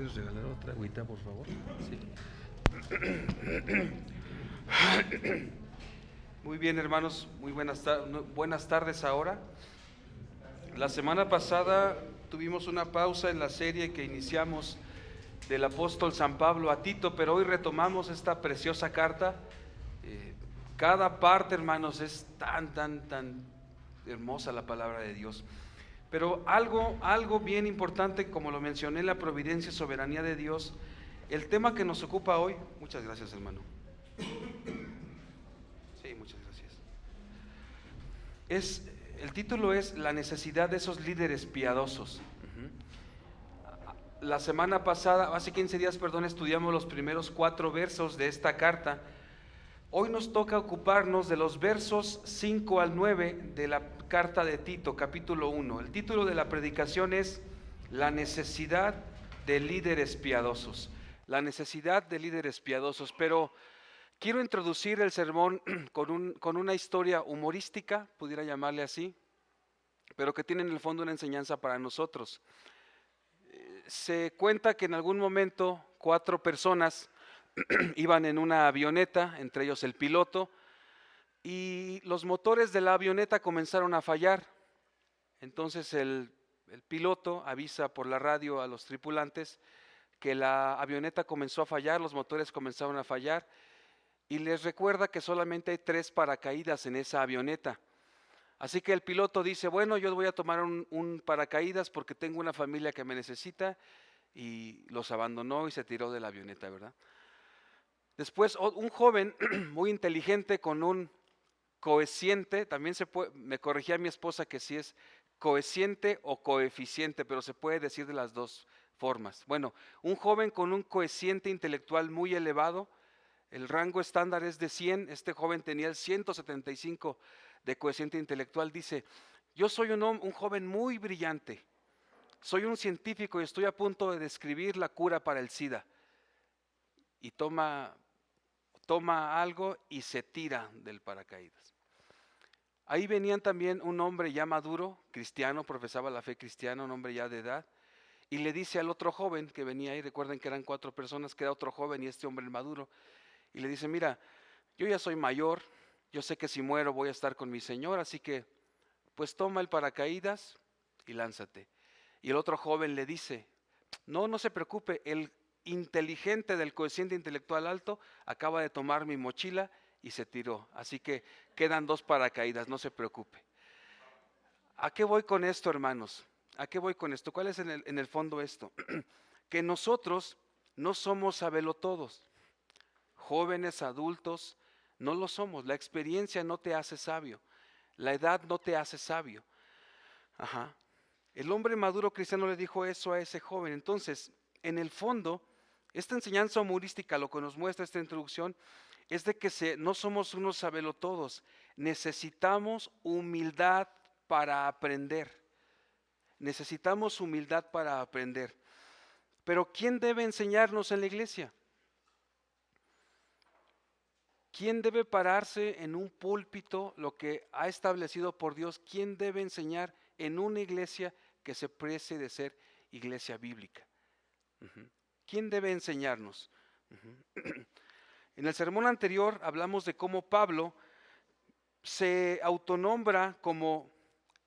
puedes regalar otra agüita, por favor? Sí. Muy bien, hermanos, muy buenas tardes ahora. La semana pasada tuvimos una pausa en la serie que iniciamos del apóstol San Pablo a Tito, pero hoy retomamos esta preciosa carta. Cada parte, hermanos, es tan hermosa la palabra de Dios. Pero algo bien importante, como lo mencioné, la providencia y soberanía de Dios, el tema que nos ocupa hoy. Muchas gracias, hermano. Sí, muchas gracias. El título es La necesidad de esos líderes piadosos. La semana pasada, hace 15 días, perdón, estudiamos los primeros 4 versos de esta carta. Hoy nos toca ocuparnos de los versos 5 al 9 de la carta de Tito, capítulo 1. El título de la predicación es La necesidad de líderes piadosos. La necesidad de líderes piadosos. Pero quiero introducir el sermón con una historia humorística, pudiera llamarle así, pero que tiene en el fondo una enseñanza para nosotros. Se cuenta que en algún momento 4 personas iban en una avioneta, entre ellos el piloto, y los motores de la avioneta comenzaron a fallar. Entonces el piloto avisa por la radio a los tripulantes que la avioneta comenzó a fallar, los motores comenzaron a fallar, y les recuerda que solamente hay 3 paracaídas en esa avioneta. Así que el piloto dice, bueno, yo voy a tomar un paracaídas porque tengo una familia que me necesita, y los abandonó y se tiró de la avioneta, ¿verdad? Después un joven muy inteligente con un coeficiente, también me corregía mi esposa que si es coeficiente o coeficiente, pero se puede decir de las dos formas. Bueno, un joven con un coeficiente intelectual muy elevado, el rango estándar es de 100, este joven tenía el 175 de coeficiente intelectual, dice, yo soy un joven muy brillante, soy un científico y estoy a punto de describir la cura para el SIDA. Y toma algo y se tira del paracaídas. Ahí venían también un hombre ya maduro, cristiano, profesaba la fe cristiana, un hombre ya de edad, y le dice al otro joven que venía ahí, recuerden que eran 4 personas, que era otro joven y este hombre maduro, y le dice, mira, yo ya soy mayor, yo sé que si muero voy a estar con mi Señor, así que pues toma el paracaídas y lánzate. Y el otro joven le dice, no se preocupe, el inteligente del coeficiente intelectual alto acaba de tomar mi mochila y se tiró, así que quedan 2 paracaídas, no se preocupe. ¿A qué voy con esto, hermanos? ¿A qué voy con esto? ¿Cuál es en el fondo esto? Que nosotros no somos sabelotodos, jóvenes, adultos, no lo somos. La experiencia no te hace sabio, la edad no te hace sabio. Ajá. El hombre maduro cristiano le dijo eso a ese joven. Entonces, en el fondo, esta enseñanza humorística, lo que nos muestra esta introducción, es de que no somos unos sabelotodos, necesitamos humildad para aprender. Necesitamos humildad para aprender. Pero ¿quién debe enseñarnos en la iglesia? ¿Quién debe pararse en un púlpito, lo que ha establecido por Dios? ¿Quién debe enseñar en una iglesia que se precie de ser iglesia bíblica? ¿Quién debe enseñarnos? En el sermón anterior hablamos de cómo Pablo se autonombra como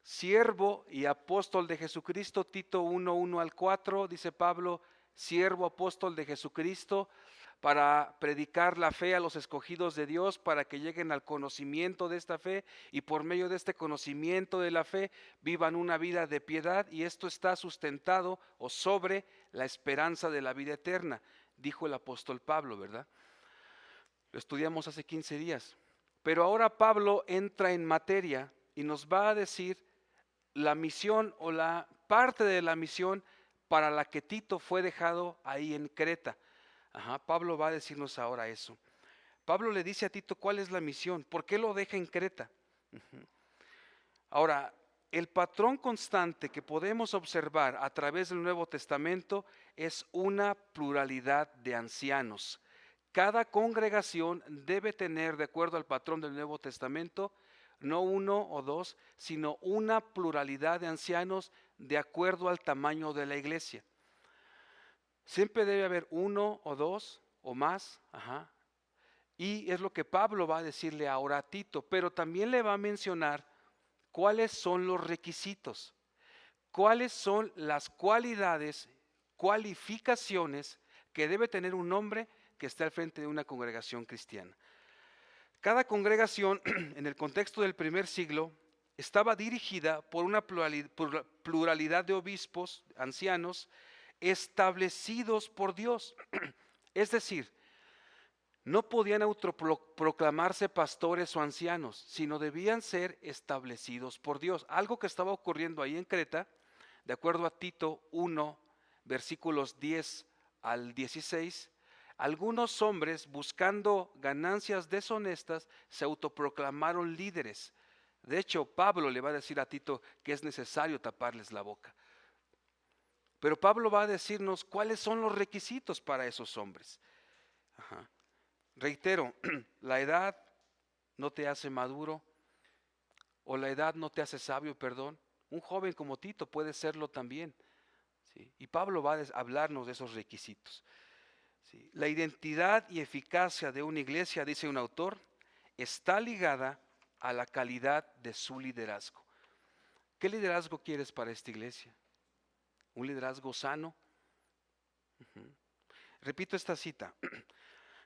siervo y apóstol de Jesucristo. Tito 1:1 al 4 dice Pablo, siervo apóstol de Jesucristo, para predicar la fe a los escogidos de Dios, para que lleguen al conocimiento de esta fe y por medio de este conocimiento de la fe vivan una vida de piedad, y esto está sustentado o sobre la esperanza de la vida eterna, dijo el apóstol Pablo, ¿verdad? Lo estudiamos hace 15 días. Pero ahora Pablo entra en materia y nos va a decir la misión o la parte de la misión para la que Tito fue dejado ahí en Creta. Pablo va a decirnos ahora eso. Pablo le dice a Tito cuál es la misión, por qué lo deja en Creta. Ahora, el patrón constante que podemos observar a través del Nuevo Testamento es una pluralidad de ancianos. Cada congregación debe tener, de acuerdo al patrón del Nuevo Testamento, no 1 o 2, sino una pluralidad de ancianos de acuerdo al tamaño de la iglesia. Siempre debe haber uno o dos o más. Ajá. Y es lo que Pablo va a decirle ahora a Tito, pero también le va a mencionar cuáles son los requisitos, cuáles son las cualidades, cualificaciones que debe tener un hombre que esté al frente de una congregación cristiana. Cada congregación en el contexto del primer siglo estaba dirigida por una pluralidad de obispos, ancianos, establecidos por Dios. Es decir, no podían autoproclamarse pastores o ancianos, sino debían ser establecidos por Dios. Algo que estaba ocurriendo ahí en Creta, de acuerdo a Tito 1, versículos 10 al 16, algunos hombres buscando ganancias deshonestas se autoproclamaron líderes. De hecho, Pablo le va a decir a Tito que es necesario taparles la boca. Pero Pablo va a decirnos cuáles son los requisitos para esos hombres. Ajá. Reitero, la edad no te hace maduro o la edad no te hace sabio, perdón. Un joven como Tito puede serlo también. ¿Sí? Y Pablo va a hablarnos de esos requisitos. ¿Sí? La identidad y eficacia de una iglesia, dice un autor, está ligada a la calidad de su liderazgo. ¿Qué liderazgo quieres para esta iglesia? ¿Un liderazgo sano? Repito esta cita.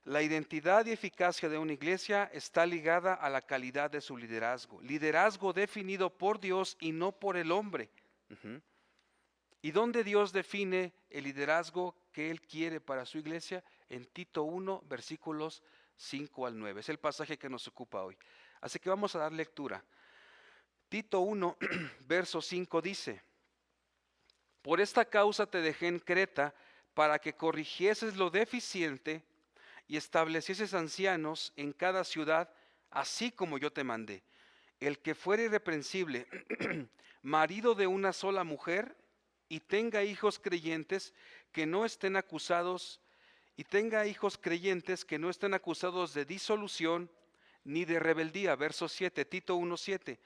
La identidad y eficacia de una iglesia está ligada a la calidad de su liderazgo. Liderazgo definido por Dios y no por el hombre. ¿Y dónde Dios define el liderazgo que Él quiere para su iglesia? En Tito 1, versículos 5 al 9. Es el pasaje que nos ocupa hoy. Así que vamos a dar lectura. Tito 1, verso 5 dice: por esta causa te dejé en Creta para que corrigieses lo deficiente y establecieses ancianos en cada ciudad, así como yo te mandé. El que fuere irreprensible, marido de una sola mujer, y tenga hijos creyentes que no estén acusados, de disolución ni de rebeldía. Verso 7, Tito 1:7.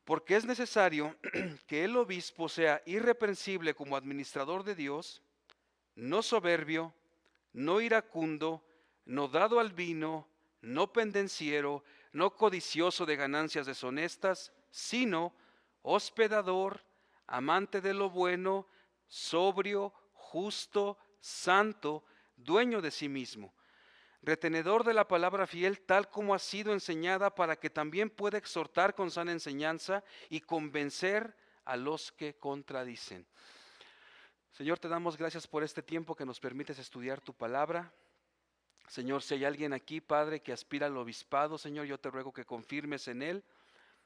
Porque es necesario que el obispo sea irreprensible como administrador de Dios, no soberbio, no iracundo, no dado al vino, no pendenciero, no codicioso de ganancias deshonestas, sino hospedador, amante de lo bueno, sobrio, justo, santo, dueño de sí mismo, retenedor de la palabra fiel tal como ha sido enseñada, para que también pueda exhortar con sana enseñanza y convencer a los que contradicen. Señor, te damos gracias por este tiempo que nos permites estudiar tu palabra. Señor, si hay alguien aquí, Padre, que aspira al obispado, Señor, yo te ruego que confirmes en él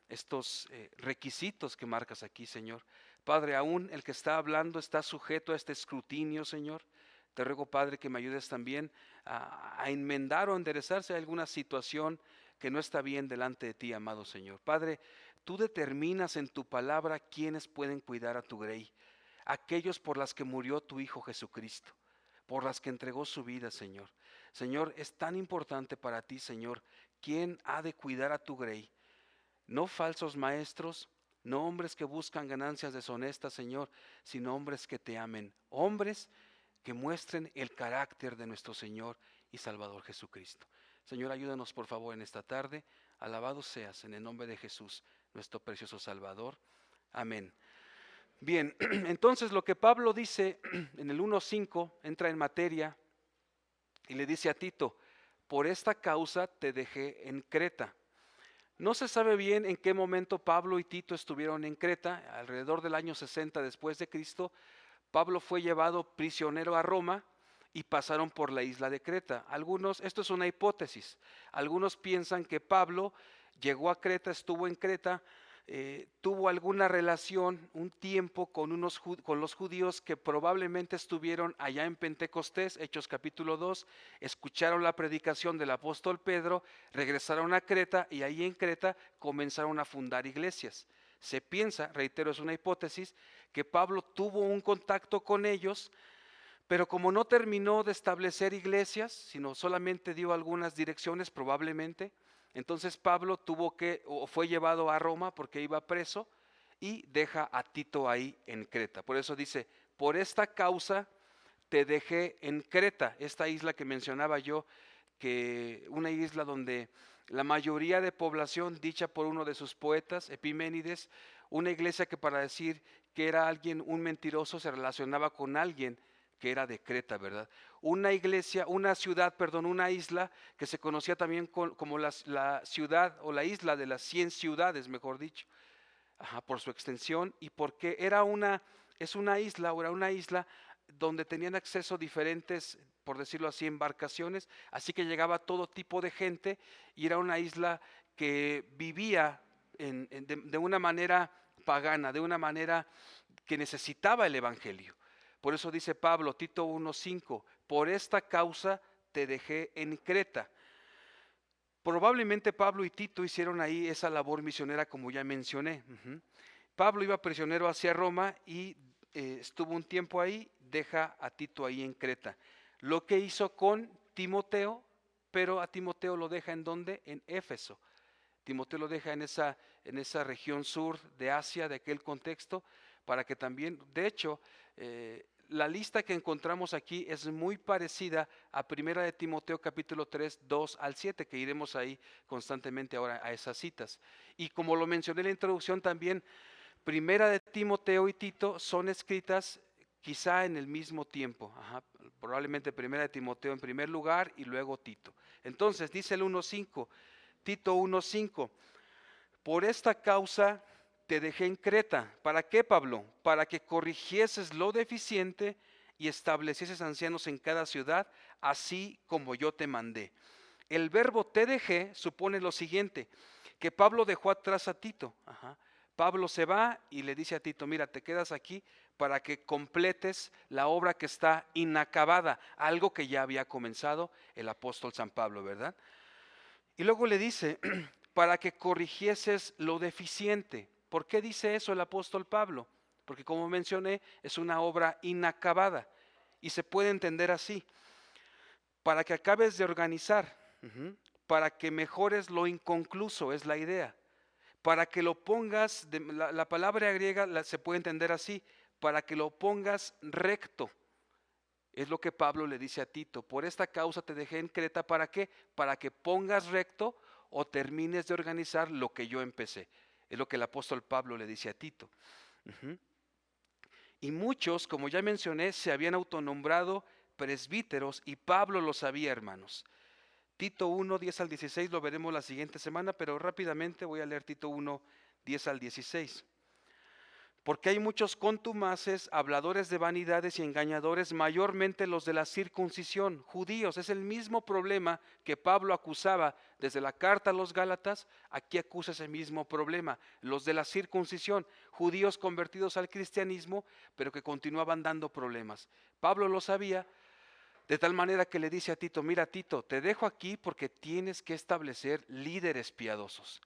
estos requisitos que marcas aquí, Señor. Padre, aún el que está hablando está sujeto a este escrutinio, Señor. Te ruego, Padre, que me ayudes también a enmendar o enderezarse alguna situación que no está bien delante de ti, amado Señor. Padre, tú determinas en tu palabra quiénes pueden cuidar a tu grey, aquellos por las que murió tu Hijo Jesucristo, por las que entregó su vida, Señor. Señor, es tan importante para ti, Señor, quién ha de cuidar a tu grey. No falsos maestros, no hombres que buscan ganancias deshonestas, Señor, sino hombres que te amen, hombres que muestren el carácter de nuestro Señor y Salvador Jesucristo. Señor, ayúdanos por favor en esta tarde. Alabado seas en el nombre de Jesús, nuestro precioso Salvador. Amén. Bien, entonces lo que Pablo dice en el 1:5 entra en materia y le dice a Tito: por esta causa te dejé en Creta. No se sabe bien en qué momento Pablo y Tito estuvieron en Creta. Alrededor del año 60 después de Cristo, Pablo fue llevado prisionero a Roma y pasaron por la isla de Creta. Esto es una hipótesis, algunos piensan que Pablo llegó a Creta, estuvo en Creta, tuvo alguna relación, un tiempo con los judíos que probablemente estuvieron allá en Pentecostés, Hechos capítulo 2, escucharon la predicación del apóstol Pedro, regresaron a Creta y ahí en Creta comenzaron a fundar iglesias. Se piensa, reitero, es una hipótesis, que Pablo tuvo un contacto con ellos, pero como no terminó de establecer iglesias, sino solamente dio algunas direcciones probablemente, entonces Pablo fue llevado a Roma porque iba preso y deja a Tito ahí en Creta. Por eso dice: por esta causa te dejé en Creta, esta isla que mencionaba yo, que una isla donde la mayoría de población, dicha por uno de sus poetas, Epiménides, una iglesia que para decir que era alguien, un mentiroso, se relacionaba con alguien que era de Creta, ¿verdad? Una iglesia, una ciudad, perdón, una isla que se conocía también como la ciudad o la isla de las 100 ciudades, mejor dicho. Ajá, por su extensión y porque es una isla, o era una isla donde tenían acceso diferentes, por decirlo así, embarcaciones, así que llegaba todo tipo de gente y era una isla que vivía de una manera pagana, de una manera que necesitaba el evangelio. Por eso dice Pablo, Tito 1:5, por esta causa te dejé en Creta. Probablemente Pablo y Tito hicieron ahí esa labor misionera como ya mencioné. Pablo iba prisionero hacia Roma y estuvo un tiempo ahí, deja a Tito ahí en Creta. Lo que hizo con Timoteo, pero a Timoteo lo deja ¿en dónde? En Éfeso. Timoteo lo deja en esa región sur de Asia, de aquel contexto, para que también, de hecho, la lista que encontramos aquí es muy parecida a Primera de Timoteo capítulo 3, 2 al 7, que iremos ahí constantemente ahora a esas citas. Y como lo mencioné en la introducción también, Primera de Timoteo y Tito son escritas quizá en el mismo tiempo. Probablemente Primera de Timoteo en primer lugar y luego Tito. Entonces dice el 1:5, Tito 1:5, por esta causa te dejé en Creta. ¿Para qué, Pablo? Para que corrigieses lo deficiente y establecieses ancianos en cada ciudad, así como yo te mandé. El verbo te dejé supone lo siguiente, que Pablo dejó atrás a Tito. Pablo se va y le dice a Tito, mira, te quedas aquí para que completes la obra que está inacabada, algo que ya había comenzado el apóstol San Pablo, ¿verdad? Y luego le dice, para que corrigieses lo deficiente. ¿Por qué dice eso el apóstol Pablo? Porque como mencioné, es una obra inacabada y se puede entender así. Para que acabes de organizar, para que mejores lo inconcluso, es la idea. Para que lo pongas, la palabra griega se puede entender así, para que lo pongas recto. Es lo que Pablo le dice a Tito, por esta causa te dejé en Creta, ¿para qué? Para que pongas recto o termines de organizar lo que yo empecé. Es lo que el apóstol Pablo le dice a Tito. Y muchos, como ya mencioné, se habían autonombrado presbíteros y Pablo lo sabía, hermanos. Tito 1, 10 al 16 lo veremos la siguiente semana, pero rápidamente voy a leer Tito 1, 10 al 16. Porque hay muchos contumaces, habladores de vanidades y engañadores, mayormente los de la circuncisión, judíos. Es el mismo problema que Pablo acusaba desde la carta a los Gálatas, aquí acusa ese mismo problema. Los de la circuncisión, judíos convertidos al cristianismo, pero que continuaban dando problemas. Pablo lo sabía, de tal manera que le dice a Tito, mira Tito, te dejo aquí porque tienes que establecer líderes piadosos.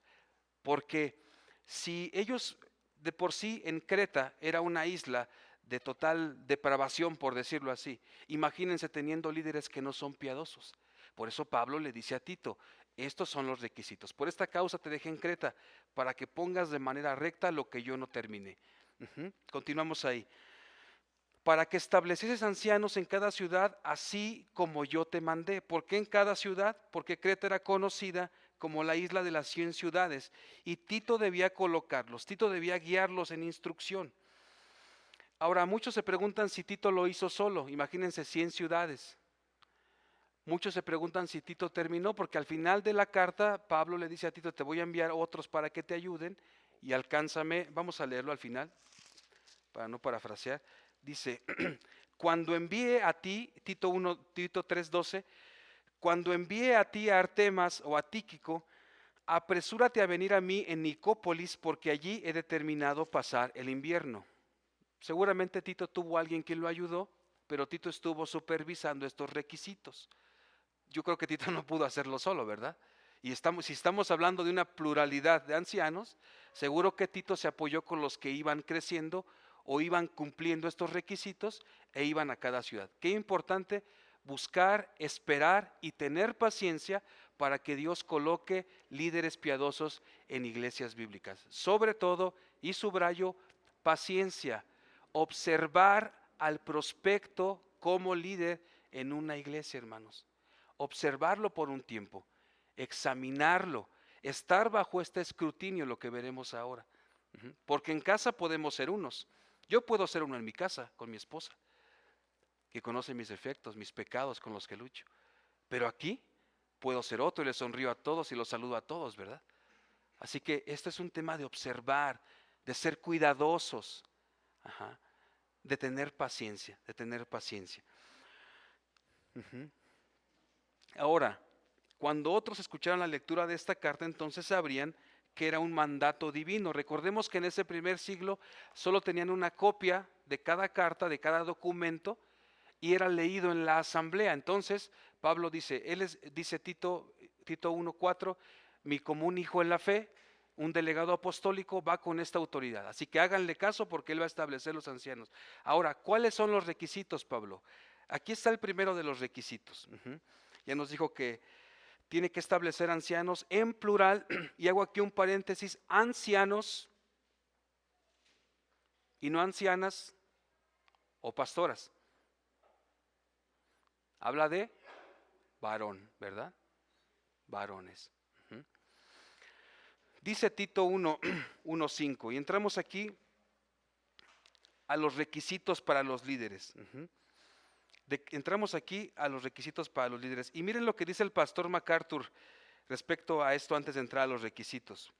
Porque si ellos de por sí en Creta era una isla de total depravación, por decirlo así, imagínense teniendo líderes que no son piadosos. Por eso Pablo le dice a Tito, estos son los requisitos. Por esta causa te dejé en Creta, para que pongas de manera recta lo que yo no terminé. Continuamos ahí. Para que establecieses ancianos en cada ciudad, así como yo te mandé. ¿Por qué en cada ciudad? Porque Creta era conocida como la isla de las 100 ciudades, y Tito debía colocarlos, Tito debía guiarlos en instrucción. Ahora, muchos se preguntan si Tito lo hizo solo, imagínense 100 ciudades. Muchos se preguntan si Tito terminó, porque al final de la carta, Pablo le dice a Tito, te voy a enviar otros para que te ayuden, y alcánzame, vamos a leerlo al final, para no parafrasear, dice, cuando envíe a ti, Tito 3:12, cuando envíe a ti a Artemas o a Tíquico, apresúrate a venir a mí en Nicópolis, porque allí he determinado pasar el invierno. Seguramente Tito tuvo a alguien que lo ayudó, pero Tito estuvo supervisando estos requisitos. Yo creo que Tito no pudo hacerlo solo, ¿verdad? Y si estamos hablando de una pluralidad de ancianos, seguro que Tito se apoyó con los que iban creciendo o iban cumpliendo estos requisitos e iban a cada ciudad. Qué importante buscar, esperar y tener paciencia para que Dios coloque líderes piadosos en iglesias bíblicas. Sobre todo, y subrayo, paciencia, observar al prospecto como líder en una iglesia, hermanos. Observarlo por un tiempo, examinarlo, estar bajo este escrutinio, lo que veremos ahora. Porque en casa podemos ser unos. Yo puedo ser uno en mi casa con mi esposa, que conoce mis defectos, mis pecados con los que lucho. Pero aquí puedo ser otro y le sonrío a todos y los saludo a todos, ¿verdad? Así que esto es un tema de observar, de ser cuidadosos, de tener paciencia, de tener paciencia. Ahora, cuando otros escucharon la lectura de esta carta, entonces sabrían que era un mandato divino. Recordemos que en ese primer siglo solo tenían una copia de cada carta, de cada documento, y era leído en la asamblea. Entonces, Pablo dice, dice Tito 1:4, mi común hijo en la fe, un delegado apostólico va con esta autoridad. Así que háganle caso porque él va a establecer los ancianos. Ahora, ¿cuáles son los requisitos, Pablo? Aquí está el primero de los requisitos. Ya nos dijo que tiene que establecer ancianos en plural, y hago aquí un paréntesis, ancianos y no ancianas o pastoras. Habla de varón, ¿verdad? Varones. Dice Tito 1:5, y entramos aquí a los requisitos para los líderes. Entramos aquí a los requisitos para los líderes. Y miren lo que dice el pastor MacArthur respecto a esto antes de entrar a los requisitos.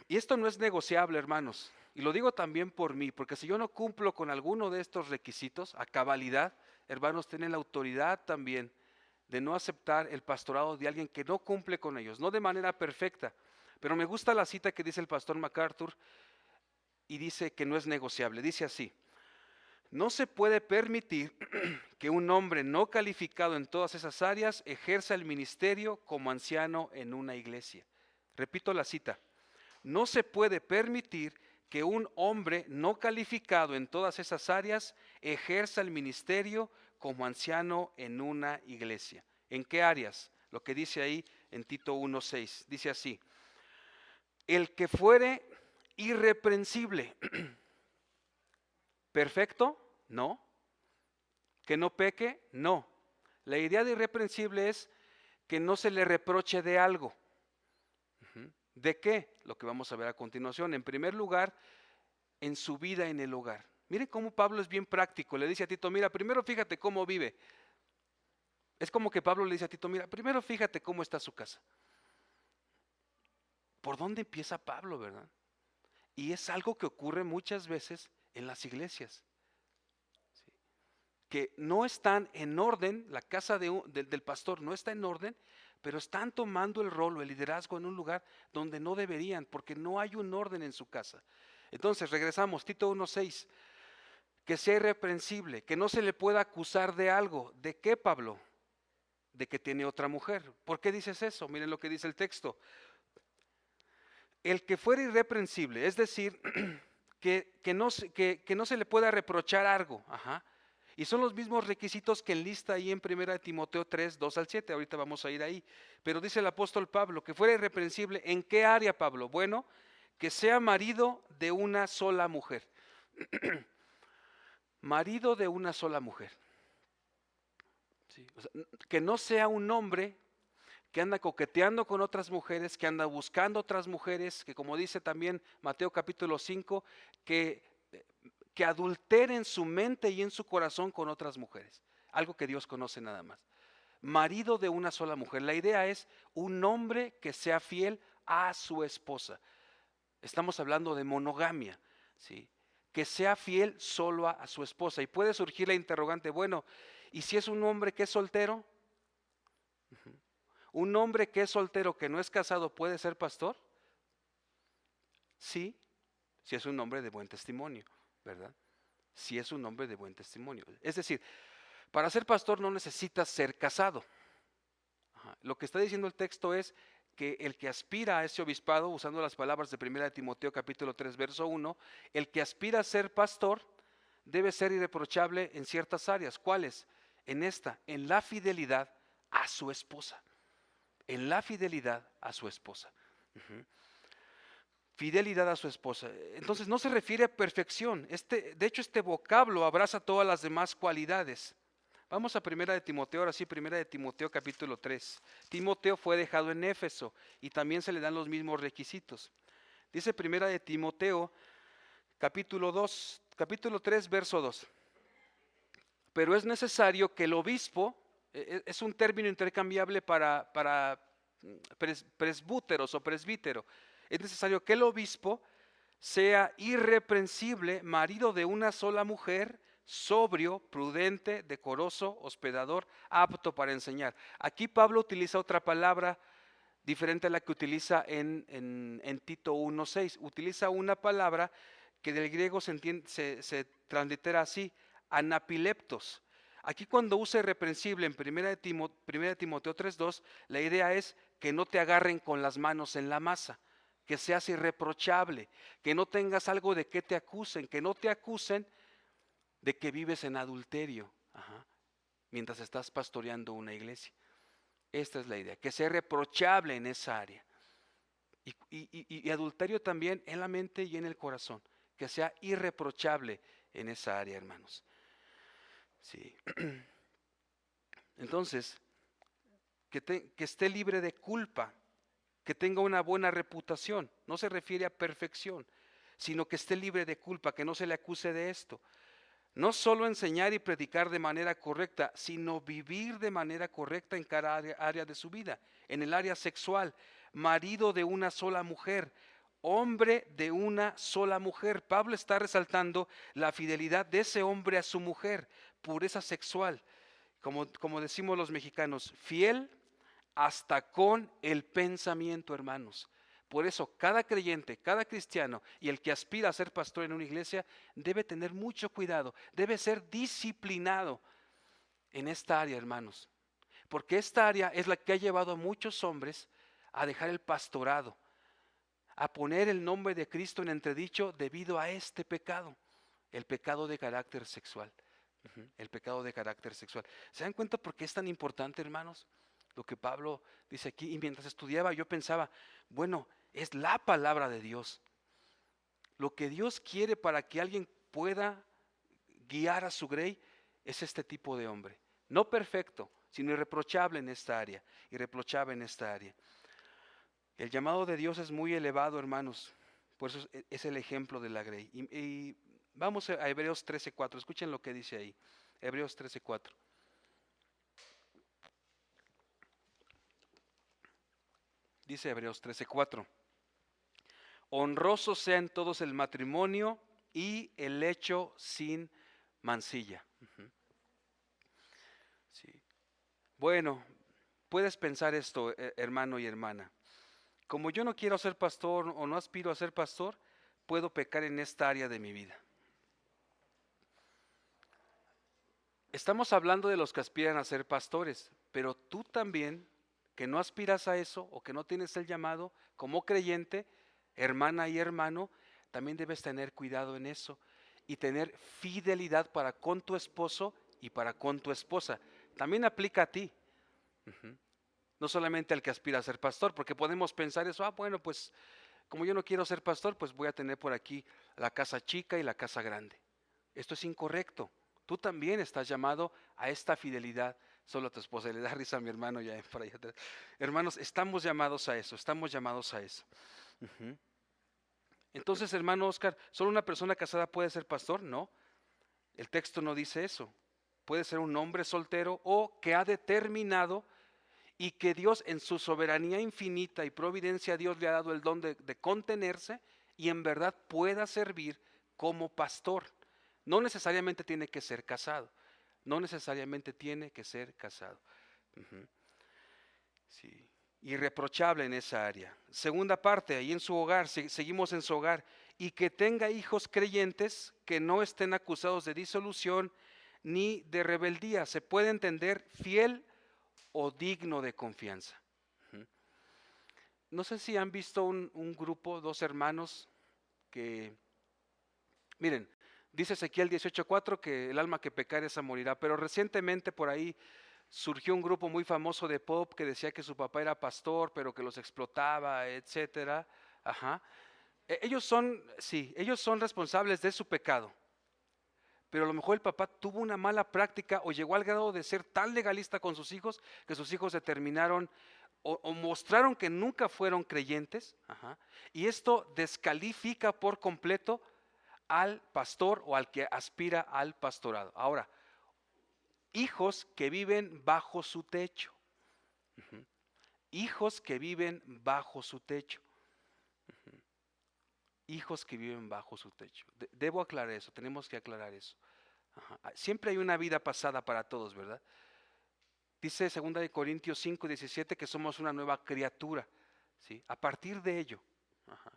Y esto no es negociable, hermanos. Y lo digo también por mí, porque si yo no cumplo con alguno de estos requisitos a cabalidad, hermanos, tienen la autoridad también de no aceptar el pastorado de alguien que no cumple con ellos, no de manera perfecta. Pero me gusta la cita que dice el pastor MacArthur y dice que no es negociable. Dice así: no se puede permitir que un hombre no calificado en todas esas áreas ejerza el ministerio como anciano en una iglesia. Repito la cita: no se puede permitir que un hombre no calificado en todas esas áreas ejerza el ministerio como anciano en una iglesia. ¿En qué áreas? Lo que dice ahí en Tito 1:6. Dice así: el que fuere irreprensible. ¿Perfecto? No. ¿Que no peque? No. La idea de irreprensible es que no se le reproche de algo. ¿De qué? Lo que vamos a ver a continuación. En primer lugar, en su vida en el hogar. Miren cómo Pablo es bien práctico. Le dice a Tito, mira, primero fíjate cómo vive. Es como que Pablo le dice a Tito, mira, primero fíjate cómo está su casa. ¿Por dónde empieza Pablo, verdad? Y es algo que ocurre muchas veces en las iglesias. ¿Sí? Que no están en orden, la casa del pastor no está en orden, pero están tomando el rol o el liderazgo en un lugar donde no deberían, porque no hay un orden en su casa. Entonces, regresamos, Tito 1:6, que sea irreprensible, que no se le pueda acusar de algo. ¿De qué, Pablo? De que tiene otra mujer. ¿Por qué dices eso? Miren lo que dice el texto. El que fuera irreprensible, es decir, que no se le pueda reprochar algo. Y son los mismos requisitos que enlista ahí en 1 Timoteo 3, 2-7, ahorita vamos a ir ahí. Pero dice el apóstol Pablo, que fuera irreprensible, ¿en qué área, Pablo? Bueno, que sea marido de una sola mujer. Marido de una sola mujer. Sí, o sea, que no sea un hombre que anda coqueteando con otras mujeres, que anda buscando otras mujeres, que como dice también Mateo capítulo 5, que adultere en su mente y en su corazón con otras mujeres, algo que Dios conoce nada más. Marido de una sola mujer. La idea es un hombre que sea fiel a su esposa. Estamos hablando de monogamia, ¿sí? Que sea fiel solo a su esposa. Y puede surgir la interrogante, bueno, ¿y si es un hombre que es soltero? ¿Un hombre que es soltero, que no es casado, puede ser pastor? Sí, si es un hombre de buen testimonio, ¿verdad? Si es un hombre de buen testimonio. Es decir, para ser pastor no necesitas ser casado. Lo que está diciendo el texto es que el que aspira a ese obispado, usando las palabras de 1 Timoteo capítulo 3, verso 1, el que aspira a ser pastor debe ser irreprochable en ciertas áreas. ¿Cuáles? En la fidelidad a su esposa. En la fidelidad a su esposa. Fidelidad a su esposa. Entonces no se refiere a perfección. De hecho, este vocablo abraza todas las demás cualidades. Vamos a Primera de Timoteo, ahora sí, Primera de Timoteo capítulo 3. Timoteo fue dejado en Éfeso y también se le dan los mismos requisitos. Dice Primera de Timoteo capítulo 3, verso 2. Pero es necesario que el obispo, es un término intercambiable para presbúteros o presbítero, es necesario que el obispo sea irreprensible, marido de una sola mujer, sobrio, prudente, decoroso, hospedador, apto para enseñar. Aquí Pablo utiliza otra palabra diferente a la que utiliza en Tito 1:6. Utiliza una palabra que del griego se translitera así, anapileptos. Aquí cuando usa irreprensible en 1 Timoteo 3:2, la idea es que no te agarren con las manos en la masa, que seas irreprochable, que no tengas algo de que te acusen, que no te acusen de que vives en adulterio, mientras estás pastoreando una iglesia. Esta es la idea, que sea reprochable en esa área. Y adulterio también en la mente y en el corazón, que sea irreprochable en esa área, hermanos. Sí. Entonces, que esté libre de culpa, que tenga una buena reputación. No se refiere a perfección, sino que esté libre de culpa, que no se le acuse de esto. No solo enseñar y predicar de manera correcta, sino vivir de manera correcta en cada área de su vida. En el área sexual, marido de una sola mujer, hombre de una sola mujer. Pablo está resaltando la fidelidad de ese hombre a su mujer, pureza sexual. Como decimos los mexicanos, fiel hasta con el pensamiento, hermanos. Por eso cada creyente, cada cristiano y el que aspira a ser pastor en una iglesia debe tener mucho cuidado, debe ser disciplinado en esta área, hermanos. Porque esta área es la que ha llevado a muchos hombres a dejar el pastorado, a poner el nombre de Cristo en entredicho debido a este pecado, el pecado de carácter sexual. El pecado de carácter sexual. ¿Se dan cuenta por qué es tan importante, hermanos? Lo que Pablo dice aquí. Y mientras estudiaba yo pensaba, bueno, es la palabra de Dios. Lo que Dios quiere para que alguien pueda guiar a su grey es este tipo de hombre. No perfecto, sino irreprochable en esta área. Irreprochable en esta área. El llamado de Dios es muy elevado, hermanos. Por eso es el ejemplo de la grey. Y vamos a Hebreos 13:4. Escuchen lo que dice ahí. Hebreos 13:4. Dice Hebreos 13:4. Honroso sea en todos el matrimonio y el lecho sin mancilla. Sí. Bueno, puedes pensar esto, hermano y hermana. Como yo no quiero ser pastor o no aspiro a ser pastor, puedo pecar en esta área de mi vida. Estamos hablando de los que aspiran a ser pastores, pero tú también, que no aspiras a eso o que no tienes el llamado, como creyente, hermana y hermano, también debes tener cuidado en eso y tener fidelidad para con tu esposo y para con tu esposa. También aplica a ti. No solamente al que aspira a ser pastor, porque podemos pensar eso, bueno, pues como yo no quiero ser pastor, pues voy a tener por aquí la casa chica y la casa grande. Esto es incorrecto. Tú también estás llamado a esta fidelidad. Solo a tu esposa, le da risa a mi hermano ya por allá atrás. Hermanos, estamos llamados a eso, estamos llamados a eso. Entonces, hermano Oscar, ¿solo una persona casada puede ser pastor? No, el texto no dice eso. Puede ser un hombre soltero o que ha determinado y que Dios en su soberanía infinita y providencia, Dios le ha dado el don de contenerse y en verdad pueda servir como pastor. No necesariamente tiene que ser casado. No necesariamente tiene que ser casado. Sí. Irreprochable en esa área. Segunda parte, ahí en su hogar, seguimos en su hogar. Y que tenga hijos creyentes que no estén acusados de disolución ni de rebeldía. Se puede entender fiel o digno de confianza. No sé si han visto un grupo, dos hermanos que, miren, dice Ezequiel 18:4 que el alma que pecare esa morirá, pero recientemente por ahí surgió un grupo muy famoso de pop que decía que su papá era pastor, pero que los explotaba, etcétera. Ellos son, sí, ellos son responsables de su pecado. Pero a lo mejor el papá tuvo una mala práctica o llegó al grado de ser tan legalista con sus hijos que sus hijos determinaron o mostraron que nunca fueron creyentes. Ajá, y esto descalifica por completo al pastor o al que aspira al pastorado. Ahora, hijos que viven bajo su techo. Ujú. Hijos que viven bajo su techo. Ujú. Hijos que viven bajo su techo. Debo aclarar eso, tenemos que aclarar eso. Ajá. Siempre hay una vida pasada para todos, ¿verdad? Dice 2 Corintios 5:17 que somos una nueva criatura, ¿sí? A partir de ello, ajá,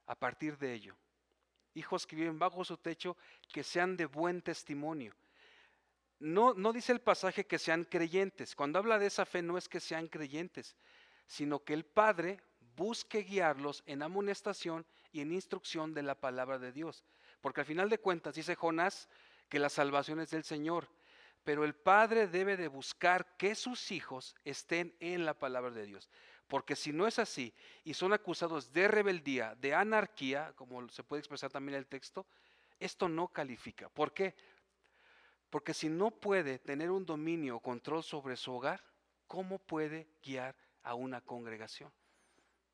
a partir de ello, hijos que viven bajo su techo, que sean de buen testimonio. No, no dice el pasaje que sean creyentes. Cuando habla de esa fe no es que sean creyentes, sino que el Padre busque guiarlos en amonestación y en instrucción de la palabra de Dios. Porque al final de cuentas dice Jonás que la salvación es del Señor, pero el Padre debe de buscar que sus hijos estén en la palabra de Dios. Porque si no es así y son acusados de rebeldía, de anarquía, como se puede expresar también en el texto, esto no califica. ¿Por qué? Porque si no puede tener un dominio o control sobre su hogar, ¿cómo puede guiar a una congregación?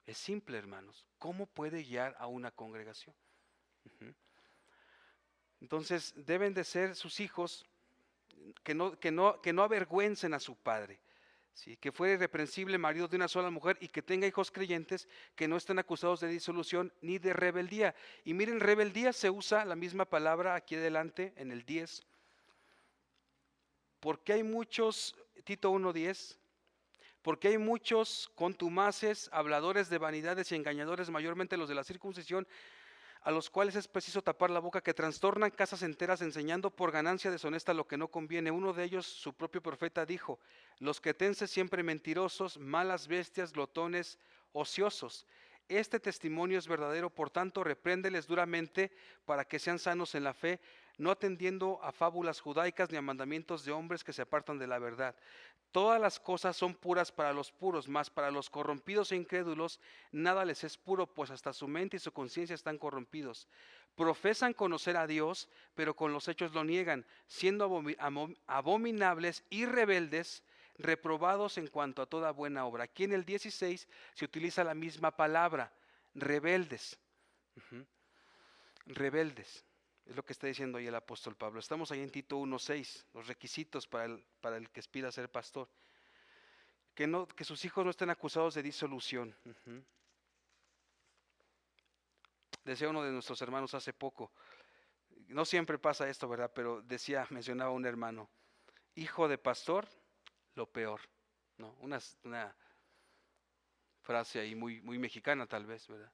Es simple, hermanos. ¿Cómo puede guiar a una congregación? Ujú. Entonces, deben de ser sus hijos que no avergüencen a su padre, ¿sí? Que fuera irreprensible marido de una sola mujer y que tenga hijos creyentes que no estén acusados de disolución ni de rebeldía. Y miren, rebeldía se usa la misma palabra aquí adelante en el 10. Porque hay muchos, Tito 1:10, porque hay muchos contumaces, habladores de vanidades y engañadores, mayormente los de la circuncisión, a los cuales es preciso tapar la boca, que trastornan casas enteras enseñando por ganancia deshonesta lo que no conviene. Uno de ellos, su propio profeta, dijo: los cretenses siempre mentirosos, malas bestias, glotones, ociosos. Este testimonio es verdadero, por tanto, repréndeles duramente para que sean sanos en la fe, no atendiendo a fábulas judaicas ni a mandamientos de hombres que se apartan de la verdad. Todas las cosas son puras para los puros, mas para los corrompidos e incrédulos nada les es puro, pues hasta su mente y su conciencia están corrompidos. Profesan conocer a Dios, pero con los hechos lo niegan, siendo abominables y rebeldes, reprobados en cuanto a toda buena obra. Aquí en el 16 se utiliza la misma palabra, rebeldes. Ujú. Rebeldes. Es lo que está diciendo ahí el apóstol Pablo. Estamos ahí en Tito 1:6, los requisitos para el que aspira a ser pastor. Que sus hijos no estén acusados de disolución. Ujú. Decía uno de nuestros hermanos hace poco, no siempre pasa esto, ¿verdad? Pero mencionaba un hermano, hijo de pastor, lo peor, ¿no? Una frase ahí muy, muy mexicana tal vez, ¿verdad?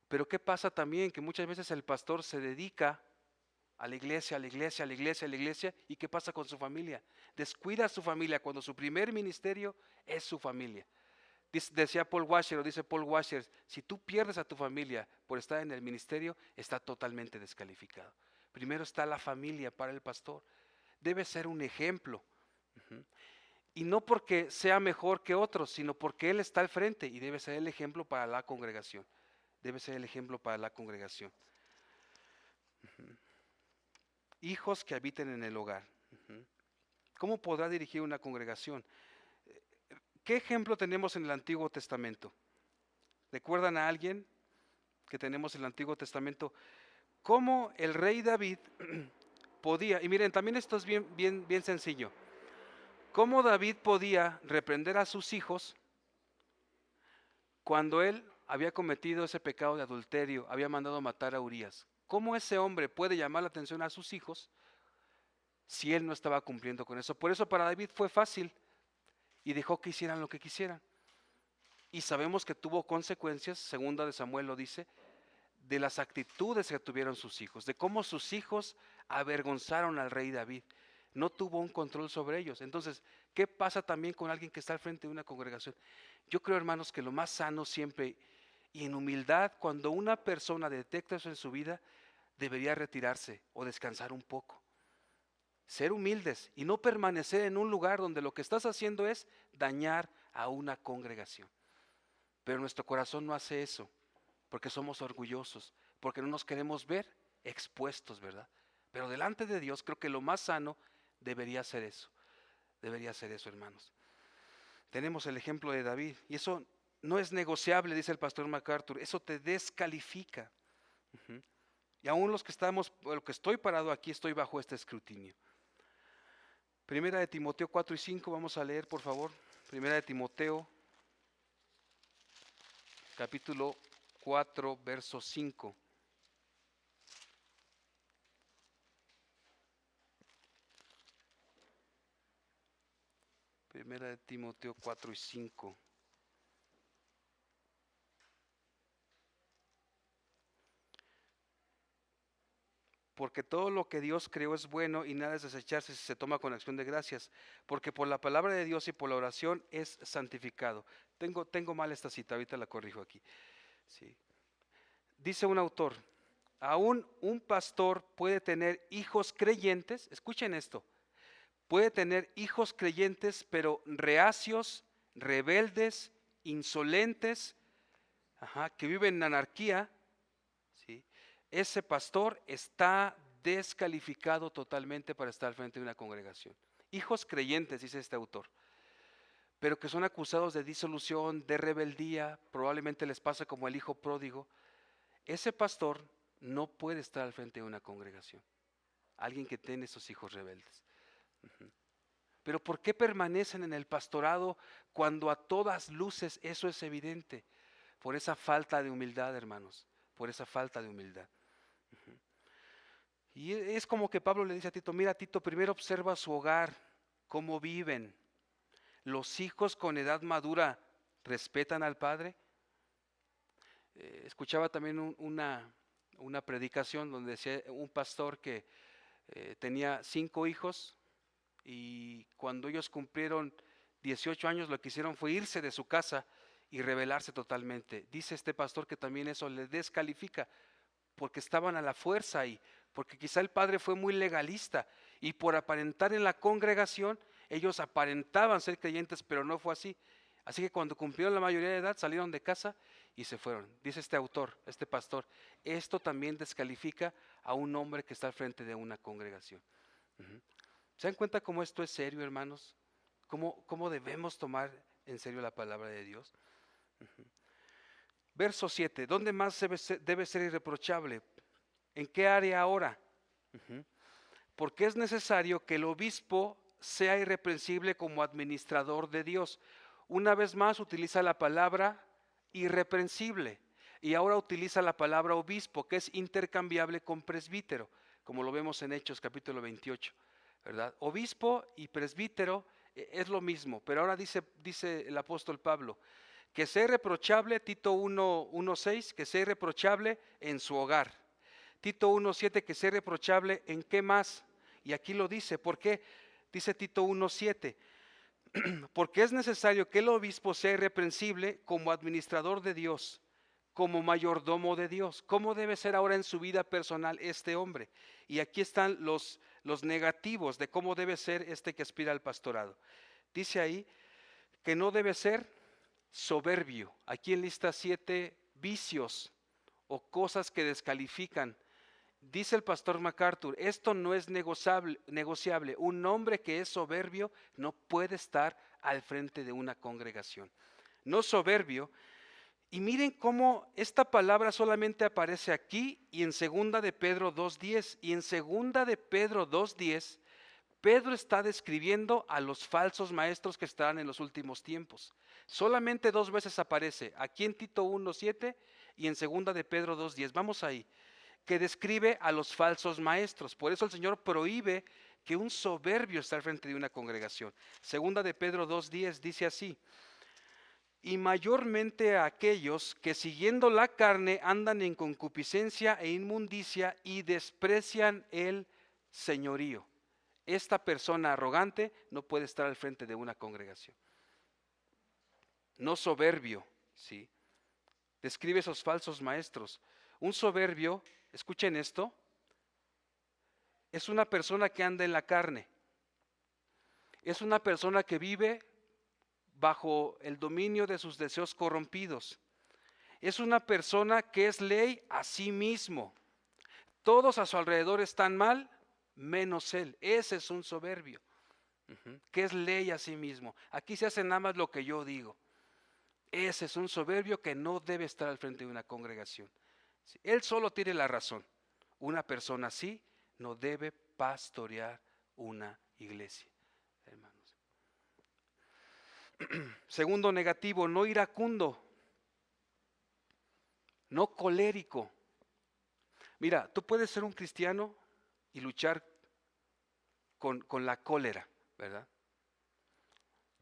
Pero ¿qué pasa también? Que muchas veces el pastor se dedica a la iglesia, a la iglesia, a la iglesia, a la iglesia, ¿y qué pasa con su familia? Descuida a su familia cuando su primer ministerio es su familia. Decía Paul Washer, o dice Paul Washer, si tú pierdes a tu familia por estar en el ministerio, está totalmente descalificado. Primero está la familia para el pastor. Debe ser un ejemplo. Ujú. Y no porque sea mejor que otros, sino porque él está al frente y debe ser el ejemplo para la congregación. Debe ser el ejemplo para la congregación. Ujú. Hijos que habiten en el hogar. Ujú. ¿Cómo podrá dirigir una congregación? ¿Qué ejemplo tenemos en el Antiguo Testamento? ¿Recuerdan a alguien que tenemos en el Antiguo Testamento? ¿Cómo el rey David podía, y miren, también esto es bien, bien, bien sencillo, cómo David podía reprender a sus hijos cuando él había cometido ese pecado de adulterio, había mandado matar a Urías? ¿Cómo ese hombre puede llamar la atención a sus hijos si él no estaba cumpliendo con eso? Por eso para David fue fácil y dejó que hicieran lo que quisieran. Y sabemos que tuvo consecuencias, segunda de Samuel lo dice, de las actitudes que tuvieron sus hijos, de cómo sus hijos avergonzaron al rey David. No tuvo un control sobre ellos. Entonces, ¿qué pasa también con alguien que está al frente de una congregación? Yo creo, hermanos, que lo más sano siempre y en humildad, cuando una persona detecta eso en su vida, debería retirarse o descansar un poco. Ser humildes y no permanecer en un lugar donde lo que estás haciendo es dañar a una congregación. Pero nuestro corazón no hace eso, porque somos orgullosos, porque no nos queremos ver expuestos, ¿verdad? Pero delante de Dios creo que lo más sano debería ser eso, hermanos. Tenemos el ejemplo de David, y eso no es negociable, dice el pastor MacArthur, eso te descalifica. Y aún los que estoy parado aquí, estoy bajo este escrutinio. Primera de Timoteo 4 y 5, vamos a leer, por favor. Primera de Timoteo, capítulo 4, verso 5. Primera de Timoteo 4 y 5. Porque todo lo que Dios creó es bueno y nada es desecharse si se toma con acción de gracias, porque por la palabra de Dios y por la oración es santificado. Tengo mal esta cita, ahorita la corrijo aquí. Sí. Dice un autor, aún un pastor puede tener hijos creyentes, escuchen esto, puede tener hijos creyentes pero reacios, rebeldes, insolentes, que viven en anarquía. ¿Sí? Ese pastor está descalificado totalmente para estar al frente de una congregación. Hijos creyentes, dice este autor, pero que son acusados de disolución, de rebeldía, probablemente les pasa como el hijo pródigo. Ese pastor no puede estar al frente de una congregación. Alguien que tiene esos hijos rebeldes. Pero ¿por qué permanecen en el pastorado cuando a todas luces eso es evidente? Por esa falta de humildad, hermanos, por esa falta de humildad. Y es como que Pablo le dice a Tito, mira Tito, primero observa su hogar, cómo viven. ¿Los hijos con edad madura respetan al padre? Escuchaba también una predicación donde decía un pastor que tenía 5 hijos y cuando ellos cumplieron 18 años lo que hicieron fue irse de su casa y rebelarse totalmente. Dice este pastor que también eso le descalifica porque estaban a la fuerza ahí, porque quizá el padre fue muy legalista y por aparentar en la congregación ellos aparentaban ser creyentes, pero no fue así. Así que cuando cumplieron la mayoría de edad salieron de casa y se fueron. Dice este autor, este pastor, esto también descalifica a un hombre que está al frente de una congregación. ¿Se dan cuenta cómo esto es serio, hermanos? ¿Cómo debemos tomar en serio la palabra de Dios? Verso 7, ¿dónde más debe ser irreprochable? ¿En qué área ahora? Porque es necesario que el obispo sea irreprensible como administrador de Dios. Una vez más utiliza la palabra irreprensible y ahora utiliza la palabra obispo, que es intercambiable con presbítero, como lo vemos en Hechos capítulo 28, ¿verdad? Obispo y presbítero es lo mismo, pero ahora dice el apóstol Pablo, que sea irreprochable, Tito 1:6, que sea irreprochable en su hogar. Tito 1:7, que sea irreprochable en qué más. Y aquí lo dice, ¿por qué? Dice Tito 1:7, porque es necesario que el obispo sea irreprensible como administrador de Dios, como mayordomo de Dios. ¿Cómo debe ser ahora en su vida personal este hombre? Y aquí están los negativos de cómo debe ser este que aspira al pastorado. Dice ahí que no debe ser soberbio. Aquí enlista 7 vicios o cosas que descalifican. Dice el pastor MacArthur, esto no es negociable. Un hombre que es soberbio no puede estar al frente de una congregación. No soberbio. Y miren cómo esta palabra solamente aparece aquí y en 2 de Pedro 2:10. Y en 2 de Pedro 2:10, Pedro está describiendo a los falsos maestros que estarán en los últimos tiempos. Solamente 2 veces aparece, aquí en Tito 1:7 y en 2 de Pedro 2:10. Vamos ahí, que describe a los falsos maestros. Por eso el Señor prohíbe que un soberbio esté al frente de una congregación. 2 de Pedro 2:10 dice así, y mayormente a aquellos que siguiendo la carne andan en concupiscencia e inmundicia y desprecian el señorío. Esta persona arrogante no puede estar al frente de una congregación. No soberbio, ¿sí? Describe esos falsos maestros. Un soberbio, escuchen esto, es una persona que anda en la carne. Es una persona que vive bajo el dominio de sus deseos corrompidos. es una persona que es ley a sí mismo. Todos a su alrededor están mal, menos él. Ese es un soberbio, que es ley a sí mismo. Aquí se hace nada más lo que yo digo. Ese es un soberbio que no debe estar al frente de una congregación. Él solo tiene la razón. Una persona así no debe pastorear una iglesia, hermanos. Segundo negativo, no iracundo, no colérico. Mira, tú puedes ser un cristiano y luchar con la cólera, ¿verdad?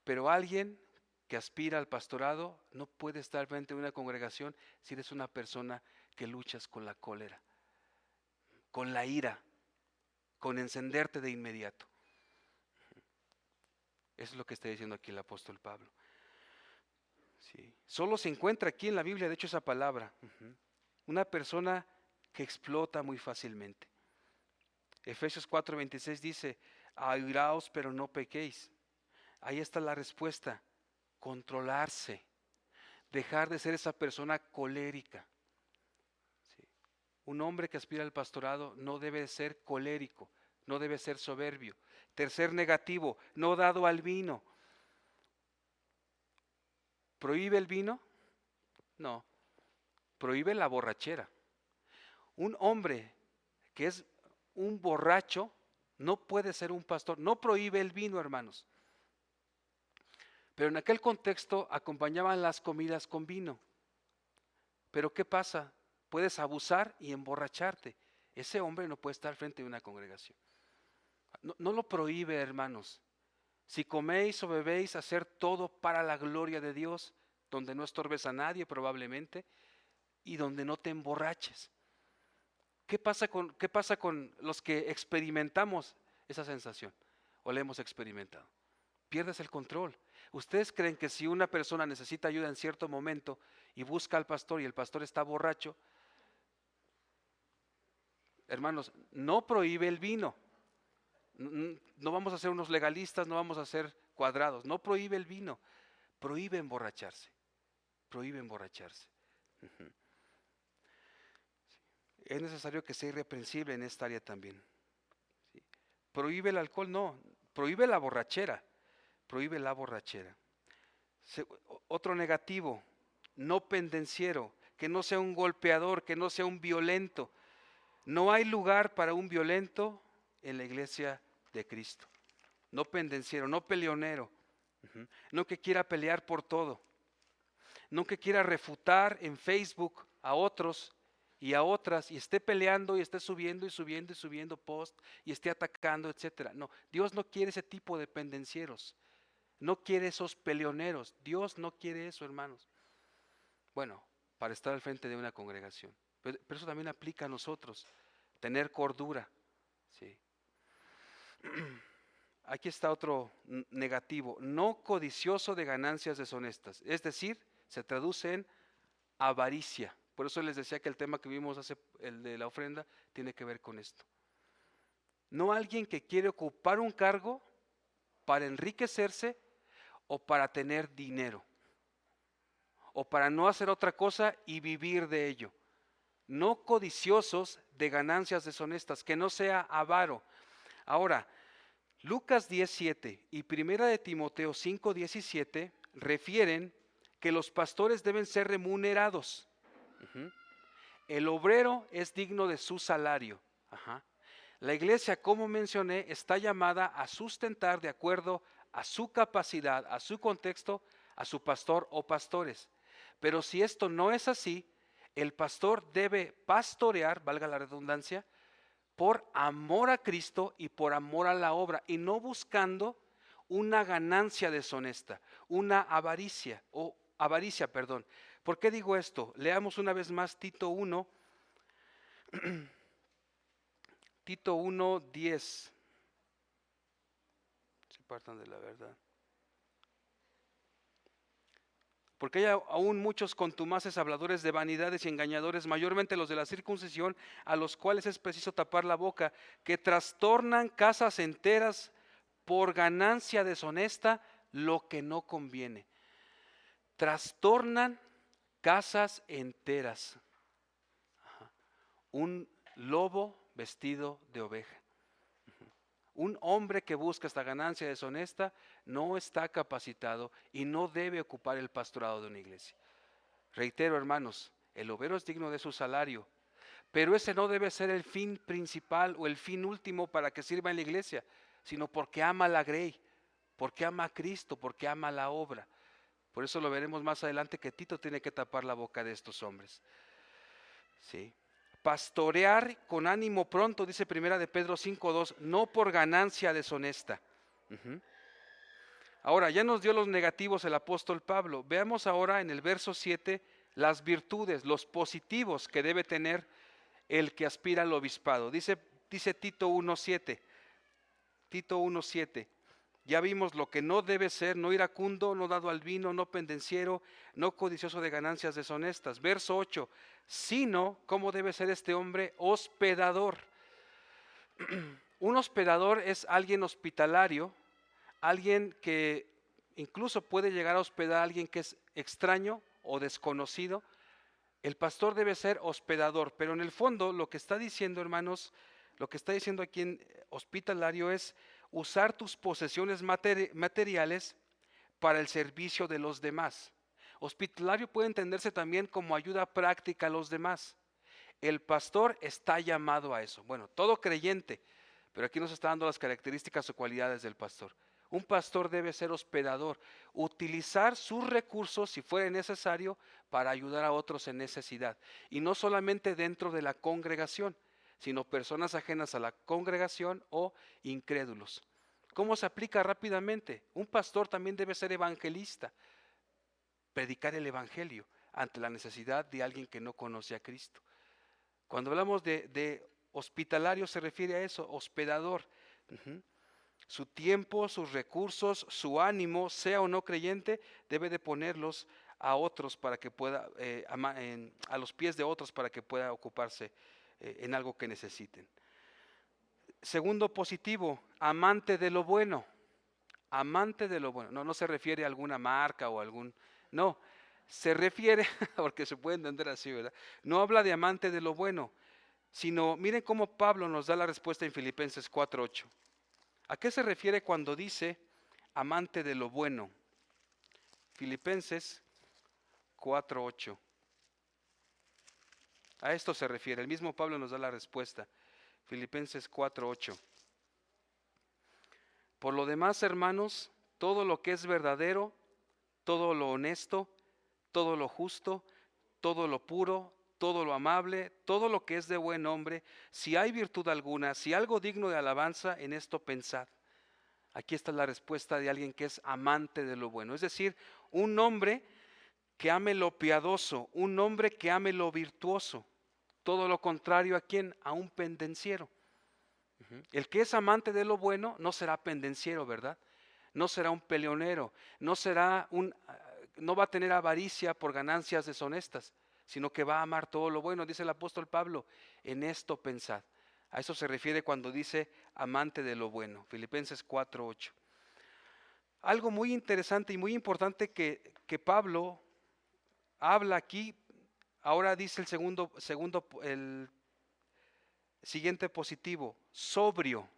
Pero alguien que aspira al pastorado no puede estar frente a una congregación si eres una persona que luchas con la cólera, con la ira, con encenderte de inmediato. Eso es lo que está diciendo aquí el apóstol Pablo. Sí. Solo se encuentra aquí en la Biblia, de hecho, esa palabra. Una persona que explota muy fácilmente. Efesios 4:26 dice, airaos pero no pequéis. Ahí está la respuesta, controlarse, dejar de ser esa persona colérica. Sí. Un hombre que aspira al pastorado no debe ser colérico, no debe ser soberbio. Tercer negativo, no dado al vino. ¿Prohíbe el vino? No, prohíbe la borrachera. Un hombre que es un borracho no puede ser un pastor. No prohíbe el vino, hermanos. Pero en aquel contexto acompañaban las comidas con vino. Pero ¿qué pasa? Puedes abusar y emborracharte. Ese hombre no puede estar frente a una congregación. No lo prohíbe, hermanos. Si coméis o bebéis, hacer todo para la gloria de Dios, donde no estorbes a nadie probablemente, y donde no te emborraches. ¿Qué pasa con los que experimentamos esa sensación? ¿O la hemos experimentado? Pierdes el control. ¿Ustedes creen que si una persona necesita ayuda en cierto momento y busca al pastor y el pastor está borracho? Hermanos, no prohíbe el vino. No vamos a ser unos legalistas, no vamos a ser cuadrados. No prohíbe el vino, prohíbe emborracharse. Prohíbe emborracharse. Es necesario que sea irreprensible en esta área también. ¿Sí? Prohíbe el alcohol, no, prohíbe la borrachera. Prohíbe la borrachera. Otro negativo, no pendenciero, que no sea un golpeador, que no sea un violento. No hay lugar para un violento en la iglesia de Cristo. No pendenciero, no peleonero, no que quiera pelear por todo, no que quiera refutar en Facebook a otros y a otras y esté peleando y esté subiendo y subiendo y subiendo post y esté atacando, etcétera. No, Dios no quiere ese tipo de pendencieros. No quiere esos peleoneros. Dios no quiere eso, hermanos. Bueno, para estar al frente de una congregación. Pero eso también aplica a nosotros. Tener cordura. Sí. Aquí está otro negativo. No codicioso de ganancias deshonestas. Es decir, se traduce en avaricia. Por eso les decía que el tema que vimos el de la ofrenda, tiene que ver con esto. No alguien que quiere ocupar un cargo para enriquecerse o para tener dinero, o para no hacer otra cosa y vivir de ello. No codiciosos de ganancias deshonestas, que no sea avaro. Ahora, Lucas 10:7 y Primera de Timoteo 5:17 refieren que los pastores deben ser remunerados. El obrero es digno de su salario. La iglesia, como mencioné, está llamada a sustentar de acuerdo a su capacidad, a su contexto, a su pastor o pastores. Pero si esto no es así, el pastor debe pastorear, valga la redundancia, por amor a Cristo y por amor a la obra, y no buscando una ganancia deshonesta, una avaricia, perdón. ¿Por qué digo esto? Leamos una vez más Tito 1, Tito 1:10. Se partan de la verdad. Porque hay aún muchos contumaces habladores de vanidades y engañadores, mayormente los de la circuncisión, a los cuales es preciso tapar la boca, que trastornan casas enteras por ganancia deshonesta lo que no conviene. Trastornan casas enteras. Ajá. Un lobo vestido de oveja. Un hombre que busca esta ganancia deshonesta no está capacitado y no debe ocupar el pastorado de una iglesia. Reitero, hermanos, el obrero es digno de su salario, pero ese no debe ser el fin principal o el fin último para que sirva en la iglesia, sino porque ama la grey, porque ama a Cristo, porque ama la obra. Por eso lo veremos más adelante que Tito tiene que tapar la boca de estos hombres. Sí. Pastorear con ánimo pronto, dice primera de Pedro 5:2, no por ganancia deshonesta. Ahora, ya nos dio los negativos el apóstol Pablo. Veamos ahora en el verso 7 las virtudes, los positivos que debe tener el que aspira al obispado. Dice Tito 1:7. Tito 1:7. Ya vimos lo que no debe ser: no iracundo, no dado al vino, no pendenciero, no codicioso de ganancias deshonestas. Verso 8, sino, ¿cómo debe ser este hombre? Hospedador. Un hospedador es alguien hospitalario, alguien que incluso puede llegar a hospedar a alguien que es extraño o desconocido. El pastor debe ser hospedador, pero en el fondo lo que está diciendo, hermanos, lo que está diciendo aquí en hospitalario es usar tus posesiones materiales para el servicio de los demás. Hospitalario puede entenderse también como ayuda práctica a los demás. El pastor está llamado a eso. Bueno, todo creyente, pero aquí nos está dando las características o cualidades del pastor. Un pastor debe ser hospedador, utilizar sus recursos si fuera necesario para ayudar a otros en necesidad. Y no solamente dentro de la congregación, sino personas ajenas a la congregación o incrédulos. ¿Cómo se aplica rápidamente? Un pastor también debe ser evangelista, predicar el evangelio ante la necesidad de alguien que no conoce a Cristo. Cuando hablamos de hospitalario se refiere a eso, hospedador. Su tiempo, sus recursos, su ánimo, sea o no creyente, debe de ponerlos a otros para que pueda, a los pies de otros para que pueda ocuparse en algo que necesiten. Segundo positivo, amante de lo bueno. Amante de lo bueno. No se refiere a alguna marca o algún... No, se refiere, porque se puede entender así, ¿verdad? No habla de amante de lo bueno, sino miren cómo Pablo nos da la respuesta en Filipenses 4:8. ¿A qué se refiere cuando dice amante de lo bueno? Filipenses 4:8. A esto se refiere, el mismo Pablo nos da la respuesta. Filipenses 4:8. Por lo demás, hermanos, todo lo que es verdadero, todo lo honesto, todo lo justo, todo lo puro, todo lo amable, todo lo que es de buen nombre, si hay virtud alguna, si algo digno de alabanza, en esto pensad. Aquí está la respuesta de alguien que es amante de lo bueno, es decir, un hombre que ame lo piadoso, un hombre que ame lo virtuoso. Todo lo contrario a quién, a un pendenciero. El que es amante de lo bueno no será pendenciero, ¿verdad? No será un peleonero, no va a tener avaricia por ganancias deshonestas, sino que va a amar todo lo bueno. Dice el apóstol Pablo, en esto pensad. A eso se refiere cuando dice amante de lo bueno. Filipenses 4:8. Algo muy interesante y muy importante que Pablo habla aquí, ahora dice el siguiente positivo, sobrio.